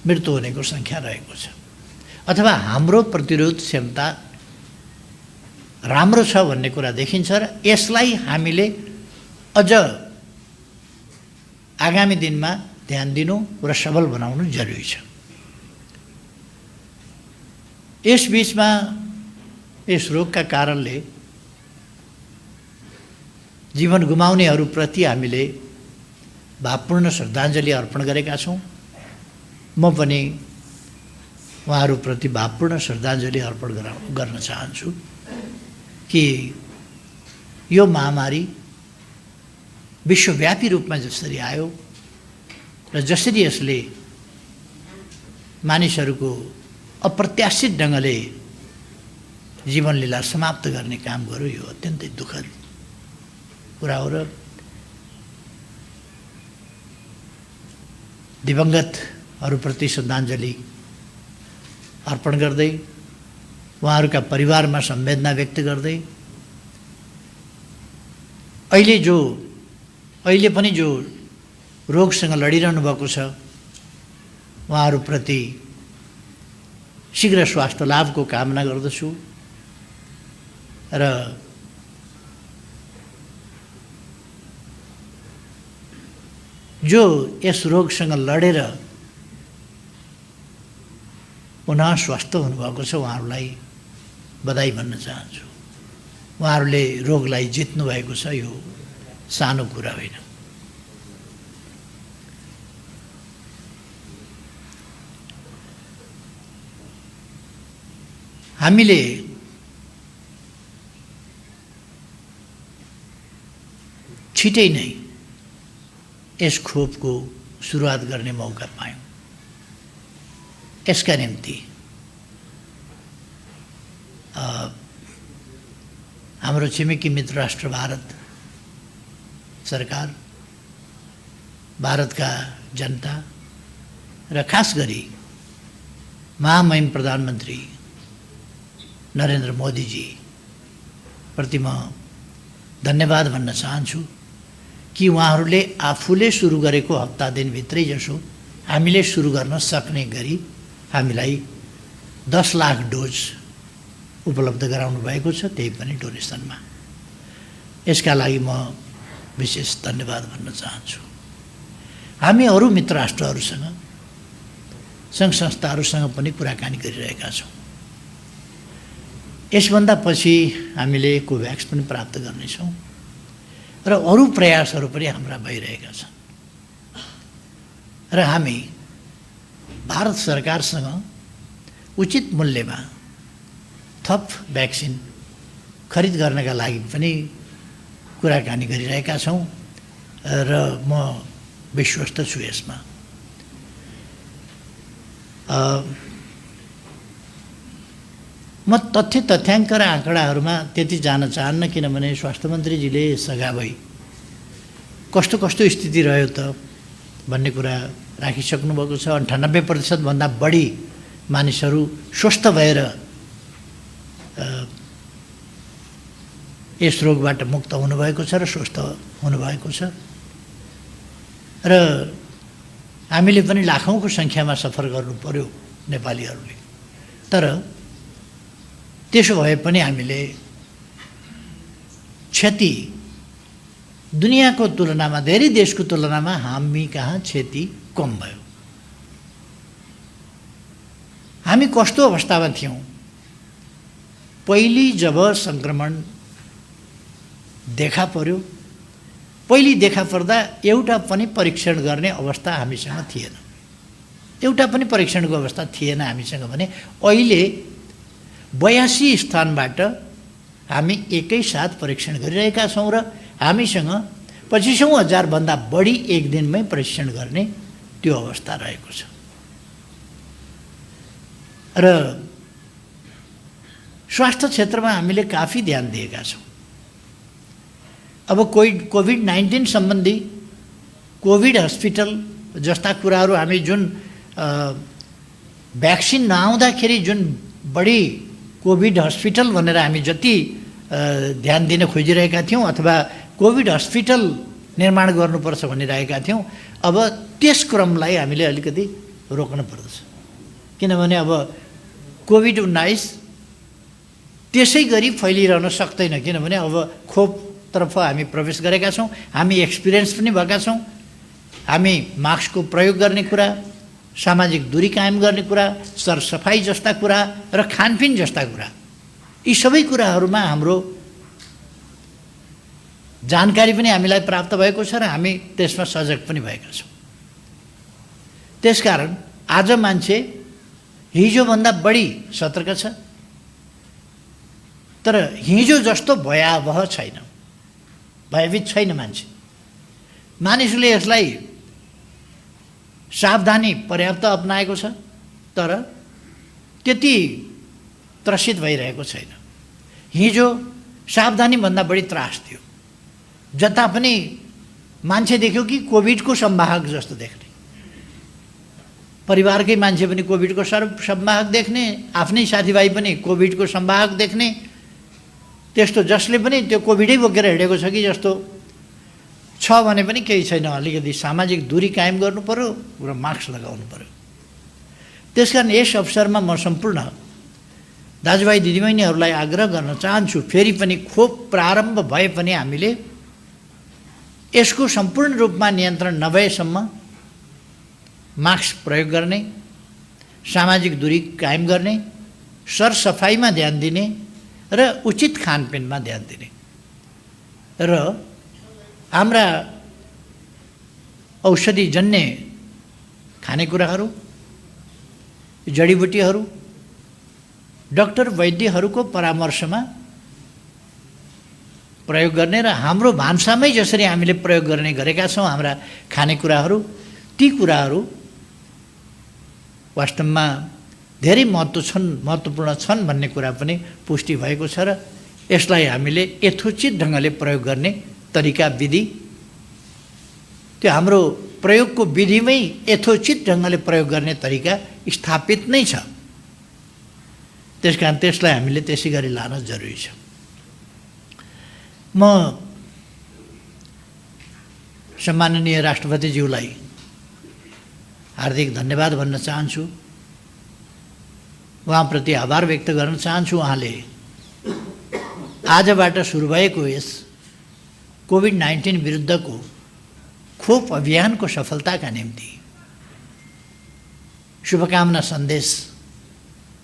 मृत्यु हुनेको सङ्ख्या रहेको छ। अथवा हाम्रो प्रतिरोध क्षमता राम्रो छ भन्ने कुरा देखिन्छ र यसलाई हामीले अझ आगामी दिनमा ध्यान दिनु र सबल बनाउनु जरुरी छ। यस बीचमा यस रोगका कारणले जीवन गुमाउनेहरूप्रति हामीले भावपूर्ण श्रद्धाञ्जली अर्पण गरेका छौँ। म पनि उहाँहरूप्रति भावपूर्ण श्रद्धाञ्जली अर्पण गर्न चाहन्छु कि यो महामारी विश्वव्यापी रूपमा जसरी आयो र जसरी यसले मानिसहरूको अप्रत्याशित ढङ्गले जीवनलीला समाप्त गर्ने काम गर्यो, यो अत्यन्तै दुःखद कुरा हो। र दिवंगतहरूप्रति श्रद्धाञ्जली अर्पण गर्दै, उहाँहरूका परिवारमा संवेदना व्यक्त गर्दै, अहिले पनि जो रोगसँग लडिरहनु भएको छ उहाँहरूप्रति शीघ्र स्वास्थ्य लाभको कामना गर्दछु। र जो यस रोगसँग लडेर पुनः स्वस्थ हुनुभएको छ उहाँहरूलाई बधाई भन्न चाहन्छु। उहाँहरूले रोगलाई जित्नु भएको छ, यो सानो कुरा होइन। हामीले छिटै नै यस खोपको सुरुवात गर्ने मौका पायौँ। यसका निम्ति हाम्रो छिमेकी मित्र राष्ट्र भारत सरकार, भारतका जनता र खास गरी महामहिम प्रधानमन्त्री नरेन्द्र मोदीजी प्रति म धन्यवाद भन्न चाहन्छु कि उहाँहरूले आफूले सुरु गरेको हप्ता दिनभित्रै जसो हामीले सुरु गर्न सक्ने गरी हामीलाई 10 लाख डोज उपलब्ध गराउनु भएको छ, त्यही पनि डोनेसनमा। यसका लागि म विशेष धन्यवाद भन्न चाहन्छु। हामी अरू मित्र राष्ट्रहरूसँग, सङ्घ संस्थाहरूसँग पनि कुराकानी गरिरहेका छौँ। यसभन्दा पछि हामीले कोभ्याक्स पनि प्राप्त गर्नेछौँ र अरू प्रयासहरू पनि हाम्रा भइरहेका छन् र हामी भारत सरकारसँग उचित मूल्यमा थप भ्याक्सिन खरिद गर्नका लागि पनि कुराकानी गरिरहेका छौँ र म विश्वस्त छु यसमा। म तथ्याङ्क र आँकडाहरूमा त्यति जान चाहन्न, किनभने स्वास्थ्य मन्त्रीजीले सघा भई कस्तो कस्तो स्थिति रह्यो त भन्ने कुरा राखिसक्नु भएको छ। 98% भन्दा बढी मानिसहरू स्वस्थ भएर यस रोगबाट मुक्त हुनुभएको छ र स्वस्थ हुनुभएको छ र हामीले पनि लाखौँको सङ्ख्यामा सफर गर्नु पर्यो नेपालीहरूले। तर त्यसो भए पनि हामीले क्षति दुनियाँको तुलनामा, धेरै देशको तुलनामा हामी कहाँ क्षति कम भयो। हामी कस्तो अवस्थामा थियौँ? पहिले जब सङ्क्रमण देखा पर्यो, पहिले देखा पर्दा एउटा पनि परीक्षण गर्ने अवस्था हामीसँग थिएन। एउटा पनि परीक्षणको अवस्था थिएन हामीसँग भने अहिले 82 स्थानबाट हामी एकैसाथ परीक्षण गरिरहेका छौँ र हामीसँग 25,000 भन्दा बढी एक दिनमै परीक्षण गर्ने त्यो अवस्था रहेको छ। र स्वास्थ्य क्षेत्रमा हामीले काफी ध्यान दिएका छौँ। अब कोभिड-19 सम्बन्धी कोभिड हस्पिटल जस्ता कुराहरू हामी जुन भ्याक्सिन नआउँदाखेरि जुन बढी कोभिड हस्पिटल भनेर हामी जति ध्यान दिन खोजिरहेका थियौँ अथवा कोभिड हस्पिटल निर्माण गर्नुपर्छ भनिरहेका थियौँ, अब त्यस क्रमलाई हामीले अलिकति रोक्न पर्दछ। किनभने अब कोभिड-19 त्यसै गरी फैलिरहन सक्दैन, किनभने अब खोपतर्फ हामी प्रवेश गरेका छौँ, हामी एक्सपिरियन्स पनि भएका छौँ। हामी मास्कको प्रयोग गर्ने कुरा, सामाजिक दूरी कायम गर्ने कुरा, सरसफाइ जस्ता कुरा र खानपिन जस्ता कुरा, यी सबै कुराहरूमा हाम्रो जानकारी पनि हामीलाई प्राप्त भएको छ र हामी त्यसमा सजग पनि भएका छौँ। त्यसकारण आज मान्छे हिजोभन्दा बढी सतर्क छ, तर हिजो जस्तो भयावह छैन, भयभीत छैन मान्छे। मानिसले यसलाई सावधानी पर्याप्त अपनाएको छ, तर त्यति त्रसित भइरहेको छैन। हिजो सावधानीभन्दा बढी त्रास थियो। जता पनि मान्छे देख्यो कि कोभिडको संवाहक जस्तो देख्ने, परिवारकै मान्छे पनि कोभिडको संवाहक देख्ने, आफ्नै साथीभाइ पनि कोभिडको संवाहक देख्ने, त्यस्तो जसले पनि त्यो कोभिडै बोकेर हिँडेको छ कि जस्तो छ भने पनि केही छैन। अलिकति सामाजिक दूरी कायम गर्नु पर्यो र मास्क लगाउनु पर्यो। त्यसकारण यस अवसरमा म सम्पूर्ण दाजुभाइ दिदीबहिनीहरूलाई आग्रह गर्न चाहन्छु, फेरि पनि खोप प्रारम्भ भए पनि हामीले यसको सम्पूर्ण रूपमा नियन्त्रण नभएसम्म मास्क प्रयोग गर्ने, सामाजिक दूरी कायम गर्ने, सरसफाइमा ध्यान दिने र उचित खानपिनमा ध्यान दिने र हाम्रा औषधिजन्य खानेकुराहरू, जडीबुटीहरू डाक्टर वैद्यहरूको परामर्शमा प्रयोग गर्ने र हाम्रो भान्सामै जसरी हामीले प्रयोग गर्ने गरेका छौँ हाम्रा खानेकुराहरू, ती कुराहरू वास्तवमा धेरै महत्त्वपूर्ण छन् भन्ने कुरा पनि पुष्टि भएको छ र यसलाई हामीले यथोचित ढङ्गले प्रयोग गर्ने तरिका, विधि, त्यो हाम्रो प्रयोगको विधिमै यथोचित ढङ्गले प्रयोग गर्ने तरिका स्थापित नै छ। त्यसकारण त्यसलाई हामीले त्यसै गरी लान जरुरी छ। म सम्माननीय राष्ट्रपतिज्यूलाई हार्दिक धन्यवाद भन्न चाहन्छु, उहाँप्रति आभार व्यक्त गर्न चाहन्छु। उहाँले आजबाट सुरु भएको यस कोभिड-19 विरुद्धको खोप अभियानको सफलताका निम्ति शुभकामना सन्देश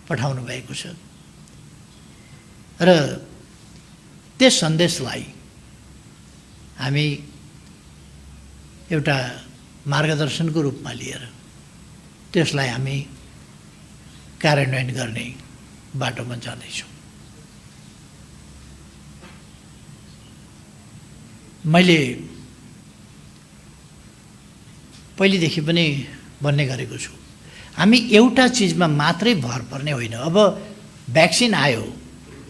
पठाउनु भएको छ र त्यस सन्देशलाई हामी एउटा मार्गदर्शनको रूपमा लिएर त्यसलाई हामी कार्यान्वयन गर्ने बाटोमा जाँदैछौँ। मैले पहिलेदेखि पनि भन्ने गरेको छु, हामी एउटा चिजमा मात्रै भर पर्ने होइन। अब भ्याक्सिन आयो,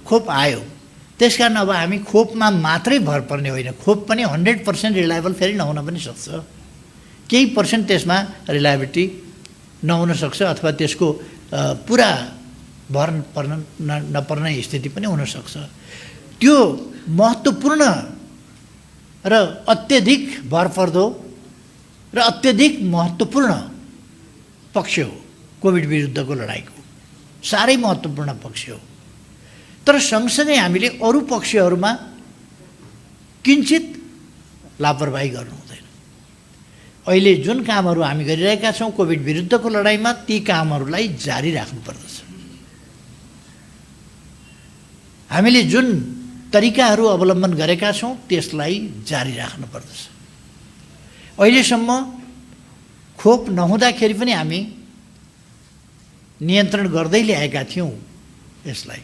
खोप आयो, त्यसकारण अब हामी खोपमा मात्रै भर पर्ने होइन। खोप पनि 100% रिलायबल फेरि नहुन पनि सक्छ, केही पर्सेन्ट त्यसमा रिलायबिलिटी नहुन सक्छ अथवा त्यसको पुरा भर नपर्ने स्थिति पनि हुनसक्छ। त्यो महत्त्वपूर्ण र अत्यधिक भरपर्दो र अत्यधिक महत्त्वपूर्ण पक्ष हो कोभिड विरुद्धको लडाइँको, साह्रै महत्त्वपूर्ण पक्ष हो। तर सँगसँगै हामीले अरू पक्षहरूमा किञ्चित लापरवाही गर्नु हुँदैन। अहिले जुन कामहरू हामी गरिरहेका छौँ कोभिड विरुद्धको लडाइँमा, ती कामहरूलाई जारी राख्नुपर्दछ। हामीले जुन तरिकाहरू अवलम्बन गरेका छौँ त्यसलाई जारी राख्नुपर्दछ। अहिलेसम्म खोप नहुँदाखेरि पनि हामी नियन्त्रण गर्दै ल्याएका थियौँ यसलाई।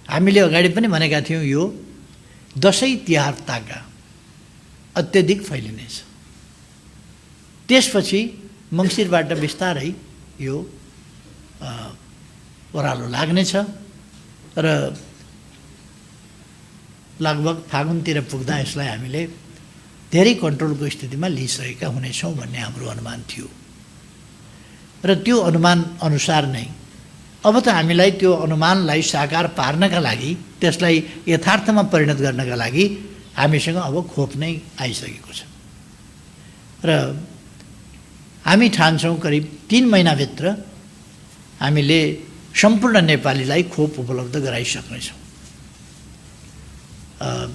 हामीले अगाडि पनि भनेका थियौँ यो दसैँ तिहार ताका अत्यधिक फैलिनेछ, त्यसपछि मङ्सिरबाट बिस्तारै यो ओह्रालो लाग्नेछ र लगभग फागुनतिर पुग्दा यसलाई हामीले धेरै कन्ट्रोलको स्थितिमा लिइसकेका हुनेछौँ भन्ने हाम्रो अनुमान थियो र त्यो अनुमान अनुसार नै अब त हामीलाई त्यो अनुमानलाई साकार पार्नका लागि, त्यसलाई यथार्थमा परिणत गर्नका लागि हामीसँग अब खोप नै आइसकेको छ र हामी ठान्छौँ करिब 3 महिनाभित्र हामीले सम्पूर्ण नेपालीलाई खोप उपलब्ध गराइसक्नेछौँ।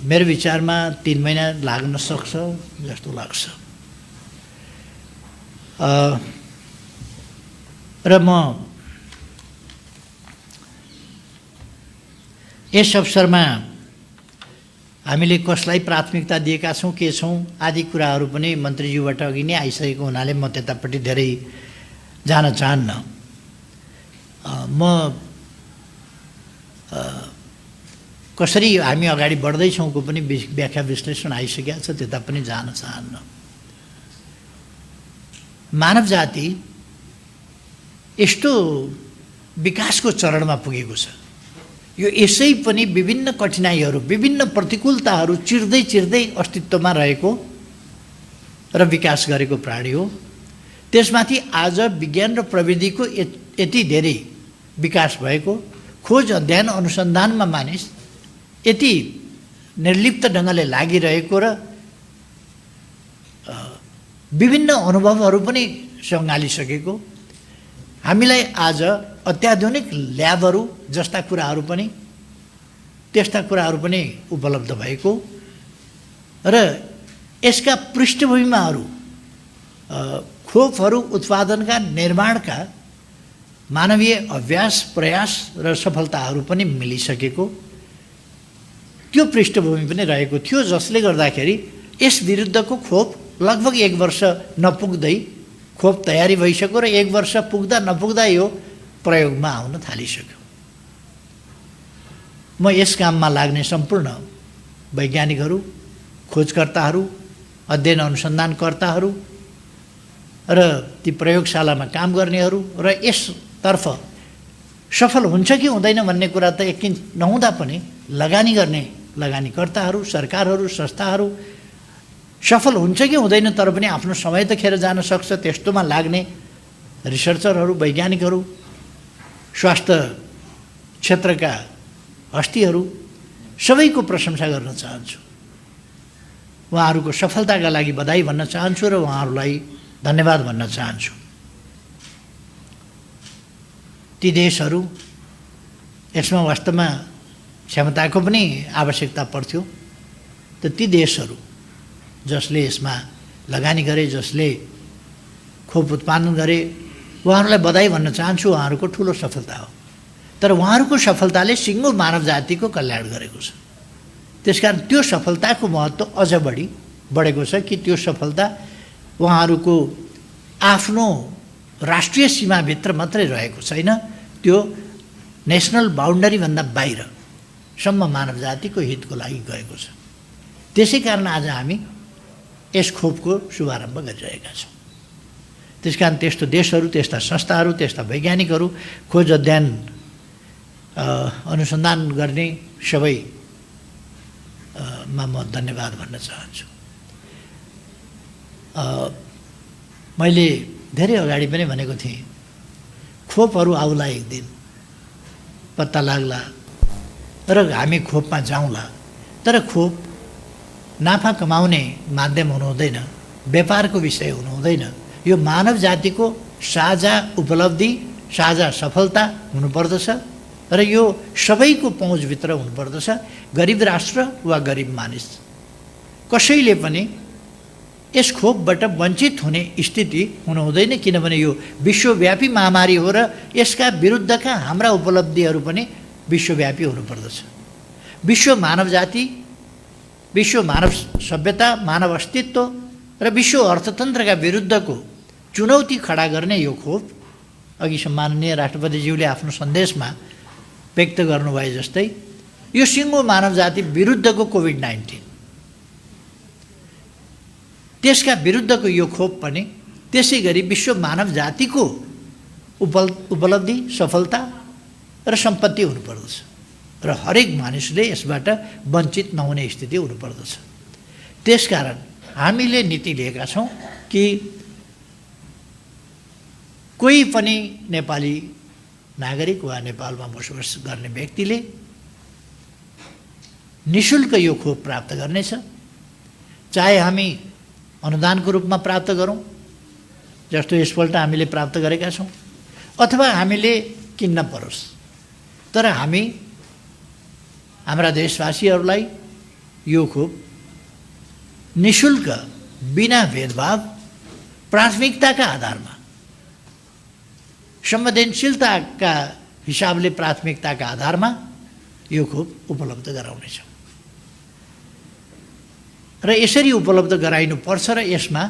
मेरो विचारमा 3 महिना लाग्न सक्छ जस्तो लाग्छ। र म यस अवसरमा हामीले कसलाई प्राथमिकता दिएका छौँ, के छौँ आदि कुराहरू पनि मन्त्रीज्यूबाट अघि नै आइसकेको हुनाले म त्यतापट्टि धेरै जान चाहन्न। म कसरी हामी अगाडि बढ्दैछौँको पनि व्याख्या विश्लेषण आइसकेको छ, त्यता पनि जान चाहन्न। मानव जाति यस्तो विकासको चरणमा पुगेको छ, यो यसै पनि विभिन्न कठिनाइहरू, विभिन्न प्रतिकूलताहरू चिर्दै चिर्दै अस्तित्वमा रहेको र विकास गरेको प्राणी हो। त्यसमाथि आज विज्ञान र प्रविधिको यति धेरै विकास भएको, खोज अध्ययन अनुसन्धानमा मानिस यति निर्लिप्त ढङ्गले लागिरहेको र विभिन्न अनुभवहरू पनि सँगालिसकेको, हामीलाई आज अत्याधुनिक ल्याबहरू जस्ता कुराहरू पनि, त्यस्ता कुराहरू पनि उपलब्ध भएको र यसका पृष्ठभूमिमाहरू खोपहरू उत्पादनका निर्माणका मानवीय अभ्यास, प्रयास र सफलताहरू पनि मिलिसकेको त्यो पृष्ठभूमि पनि रहेको थियो, जसले गर्दाखेरि यस विरुद्धको खोप लगभग 1 वर्ष नपुग्दै खोप तयारी भइसक्यो र 1 वर्ष पुग्दा नपुग्दा यो प्रयोगमा आउन थालिसक्यो। म यस काममा लाग्ने सम्पूर्ण वैज्ञानिकहरू, खोजकर्ताहरू, अध्ययन अनुसन्धानकर्ताहरू र ती प्रयोगशालामा काम गर्नेहरू र यसतर्फ सफल हुन्छ कि हुँदैन भन्ने कुरा त यकिन नहुँदा पनि लगानी गर्ने लगानीकर्ताहरू, सरकारहरू, संस्थाहरू सफल हुन्छ कि हुँदैन, तर पनि आफ्नो समय त खेर जान सक्छ, त्यस्तोमा लाग्ने रिसर्चरहरू, वैज्ञानिकहरू, स्वास्थ्य क्षेत्रका हस्तीहरू सबैको प्रशंसा गर्न चाहन्छु। उहाँहरूको सफलताका लागि बधाई भन्न चाहन्छु र उहाँहरूलाई धन्यवाद भन्न चाहन्छु। ती देशहरू, यसमा वास्तवमा क्षमताको पनि आवश्यकता पर्थ्यो, त ती देशहरू जसले यसमा लगानी गरे, जसले खोप उत्पादन गरे, उहाँहरूलाई बधाई भन्न चाहन्छु। उहाँहरूको ठुलो सफलता हो, तर उहाँहरूको सफलताले सिङ्गो मानव जातिको कल्याण गरेको छ। त्यसकारण त्यो सफलताको महत्त्व अझ बढेको छ कि त्यो सफलता उहाँहरूको आफ्नो राष्ट्रिय सीमाभित्र मात्रै रहेको छैन, त्यो नेसनल बाउन्डरीभन्दा बाहिरसम्म मानव जातिको हितको लागि गएको छ। त्यसै कारण आज हामी यस खोपको शुभारम्भ गरिरहेका छौँ। त्यसकारण त्यस्तो देशहरू, त्यस्ता संस्थाहरू, त्यस्ता वैज्ञानिकहरू, खोज अध्ययन अनुसन्धान गर्ने सबैमा म धन्यवाद भन्न चाहन्छु। मैले धेरै अगाडि पनि भनेको थिएँ, खोपहरू आउला एक दिन, पत्ता लाग्ला र हामी खोपमा जाउँला, तर खोप नाफा कमाउने माध्यम हुनु हुँदैन, व्यापारको विषय हुनु हुँदैन। यो मानव जातिको साझा उपलब्धि, साझा सफलता हुनुपर्दछ र यो सबैको पहुँचभित्र हुनुपर्दछ। गरिब राष्ट्र वा गरिब मानिस कसैले पनि यस खोपबाट वञ्चित हुने स्थिति हुनु हुँदैन, किनभने यो विश्वव्यापी महामारी हो र यसका विरुद्धका हाम्रा उपलब्धिहरू पनि विश्वव्यापी हुनुपर्दछ। विश्व मानव जाति, विश्व मानव सभ्यता, मानव अस्तित्व र विश्व अर्थतन्त्रका विरुद्धको चुनौती खडा गर्ने यो खोप, अघि सम्माननीय राष्ट्रपतिज्यूले आफ्नो सन्देशमा व्यक्त गर्नुभए जस्तै, यो सिङ्गो मानव जाति विरुद्धको कोभिड-19, त्यसका विरुद्धको यो खोप पनि त्यसै गरी विश्व मानव जातिको उपलब्धि, सफलता र सम्पत्ति हुनुपर्दछ र हरेक मानिसले यसबाट वञ्चित नहुने स्थिति हुनुपर्दछ। त्यसकारण हामीले नीति लिएका छौँ कि कोही पनि नेपाली नागरिक वा नेपालमा बसोबास गर्ने व्यक्तिले निःशुल्क यो खोप प्राप्त गर्नेछ। चाहे हामी अनुदानको रूपमा प्राप्त गरौँ, जस्तो यसपल्ट हामीले प्राप्त गरेका छौँ, अथवा हामीले किन्न परोस्, तर हामी हाम्रा देशवासीहरूलाई यो खोप निःशुल्क, बिना भेदभाव, प्राथमिकताका आधारमा, संवेदनशीलताका हिसाबले प्राथमिकताका आधारमा यो खोप उपलब्ध गराउनेछौँ र यसरी उपलब्ध गराइनुपर्छ र यसमा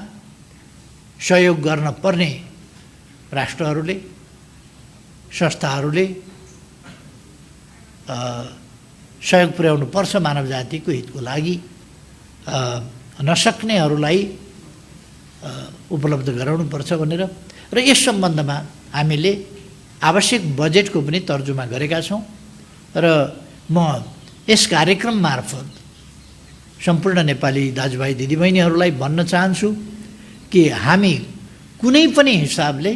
सहयोग गर्न पर्ने राष्ट्रहरूले, संस्थाहरूले सहयोग पुर्याउनु पर्छ मानव जातिको हितको लागि। नसक्नेहरूलाई उपलब्ध गराउनुपर्छ भनेर र यस सम्बन्धमा हामीले आवश्यक बजेटको पनि तर्जुमा गरेका छौँ र म यस कार्यक्रम मार्फत सम्पूर्ण नेपाली दाजुभाइ दिदीबहिनीहरूलाई भन्न चाहन्छु कि हामी कुनै पनि हिसाबले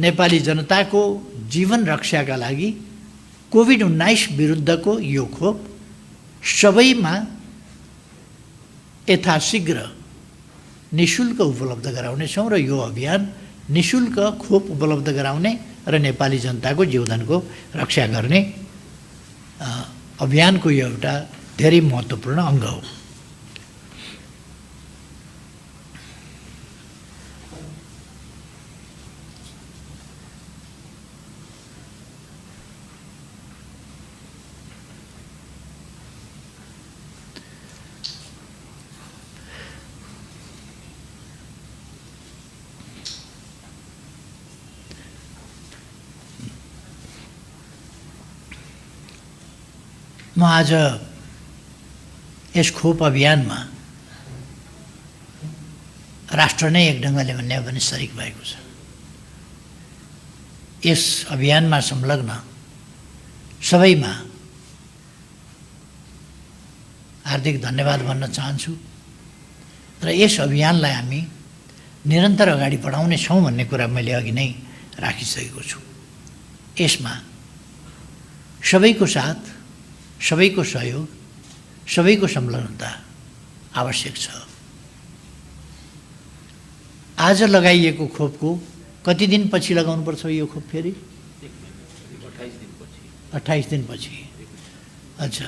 नेपाली जनताको जीवन रक्षाका लागि कोभिड-19 विरुद्धको यो खोप सबैमा यथाशीघ्र निःशुल्क उपलब्ध गराउनेछौँ र यो अभियान निःशुल्क खोप उपलब्ध गराउने र नेपाली जनताको जीवनको रक्षा गर्ने अभियानको यो एउटा धेरै महत्त्वपूर्ण अङ्ग हो। म आज यस खोप अभियानमा राष्ट्र नै एक ढङ्गले भन्ने पनि सरिक भएको छ। यस अभियानमा संलग्न सबैमा हार्दिक धन्यवाद भन्न चाहन्छु र यस अभियानलाई हामी निरन्तर अगाडि बढाउने छौँ भन्ने कुरा मैले अघि नै राखिसकेको छु। यसमा सबैको साथ, सबैको सहयोग, सबैको संलग्नता आवश्यक छ। आज लगाइएको खोपको कति दिनपछि लगाउनुपर्छ यो खोप फेरि? 28 दिनपछि। अच्छा,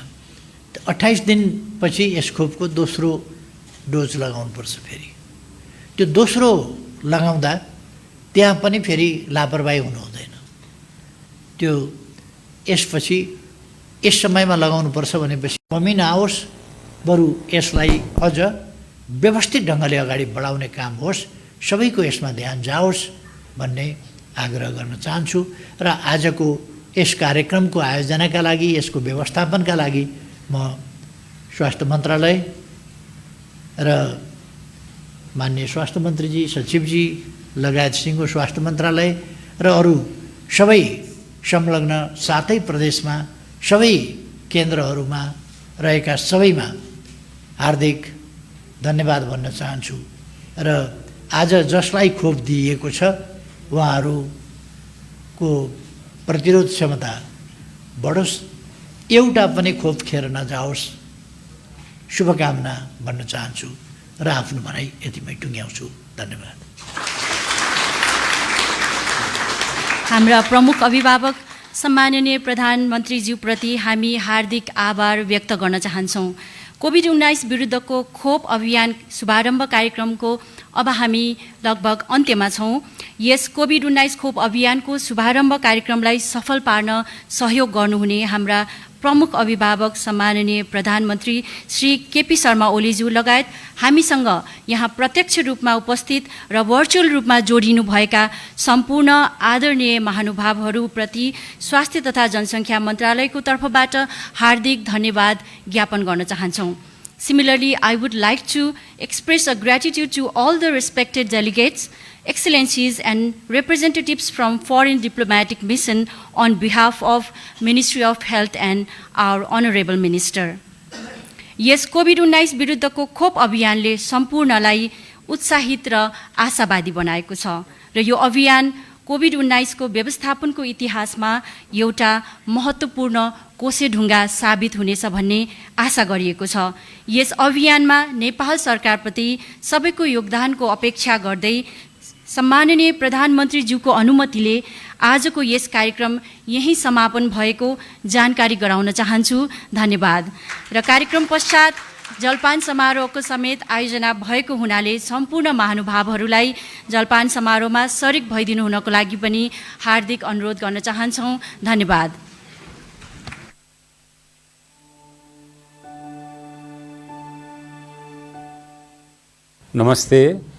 28 दिनपछि यस खोपको दोस्रो डोज लगाउनुपर्छ फेरि। त्यो दोस्रो लगाउँदा त्यहाँ पनि फेरि लापरवाही हुनु हुँदैन। त्यो यसपछि यस समयमा लगाउनुपर्छ भनेपछि कमी नआओस्, बरु यसलाई अझ व्यवस्थित ढङ्गले अगाडि बढाउने काम होस्, सबैको यसमा ध्यान जाओस् भन्ने आग्रह गर्न चाहन्छु। र आजको यस कार्यक्रमको आयोजनाका लागि, यसको व्यवस्थापनका लागि म स्वास्थ्य मन्त्रालय र माननीय स्वास्थ्य मन्त्रीजी, सचिवजी लगायत सिङ्गो स्वास्थ्य मन्त्रालय र अरू सबै संलग्न 7 प्रदेशमा सबै केन्द्रहरूमा रहेका सबैमा हार्दिक धन्यवाद भन्न चाहन्छु। र आज जसलाई खोप दिइएको छ उहाँहरूको प्रतिरोध क्षमता बढोस्, एउटा पनि खोप खेर नजाओस्, शुभकामना भन्न चाहन्छु र आफ्नो भनाइ यतिमै टुङ्ग्याउँछु। धन्यवाद। हाम्रा प्रमुख अभिभावक सम्माननीय प्रधानमन्त्रीज्यूप्रति हामी हार्दिक आभार व्यक्त गर्न चाहन्छौँ। कोभिड-19 विरुद्धको खोप अभियान शुभारम्भ कार्यक्रमको अब हामी लगभग अन्त्यमा छौँ। यस कोभिड-19 खोप अभियानको शुभारम्भ कार्यक्रमलाई सफल पार्न सहयोग गर्नुहुने हाम्रा प्रमुख अभिभावक सम्माननीय प्रधानमन्त्री श्री केपी शर्मा ओलीज्यू लगायत हामीसँग यहाँ प्रत्यक्ष रूपमा उपस्थित र भर्चुअल रूपमा जोडिनु भएका सम्पूर्ण आदरणीय महानुभावहरूप्रति स्वास्थ्य तथा जनसङ्ख्या मन्त्रालयको तर्फबाट हार्दिक धन्यवाद ज्ञापन गर्न चाहन्छौँ। Similarly, I would like to express a gratitude to all the respected delegates, excellencies and representatives from foreign diplomatic mission on behalf of Ministry of Health and our Honorable Minister. Yes COVID-19 विरुद्धको खोप अभियानले सम्पूर्णलाई उत्साहित र आशावादी बनाएको छ र यो अभियान कोभिड-19 को व्यवस्थापनको इतिहासमा एउटा महत्त्वपूर्ण कोसेढुङ्गा साबित हुनेछ भन्ने आशा गरिएको छ। यस अभियानमा नेपाल सरकारप्रति सबैको योगदानको अपेक्षा गर्दै सम्माननीय प्रधानमन्त्रीज्यूको अनुमतिले आजको यस कार्यक्रम यही समापन भएको जानकारी गराउन चाहन्छु। धन्यवाद। र कार्यक्रम पश्चात जलपान समारोहको समेत आयोजना भएको हुनाले सम्पूर्ण महानुभावहरूलाई जलपान समारोहमा सरिक भइदिनु हुनको लागि पनि हार्दिक अनुरोध गर्न चाहन्छौँ। धन्यवाद। नमस्ते।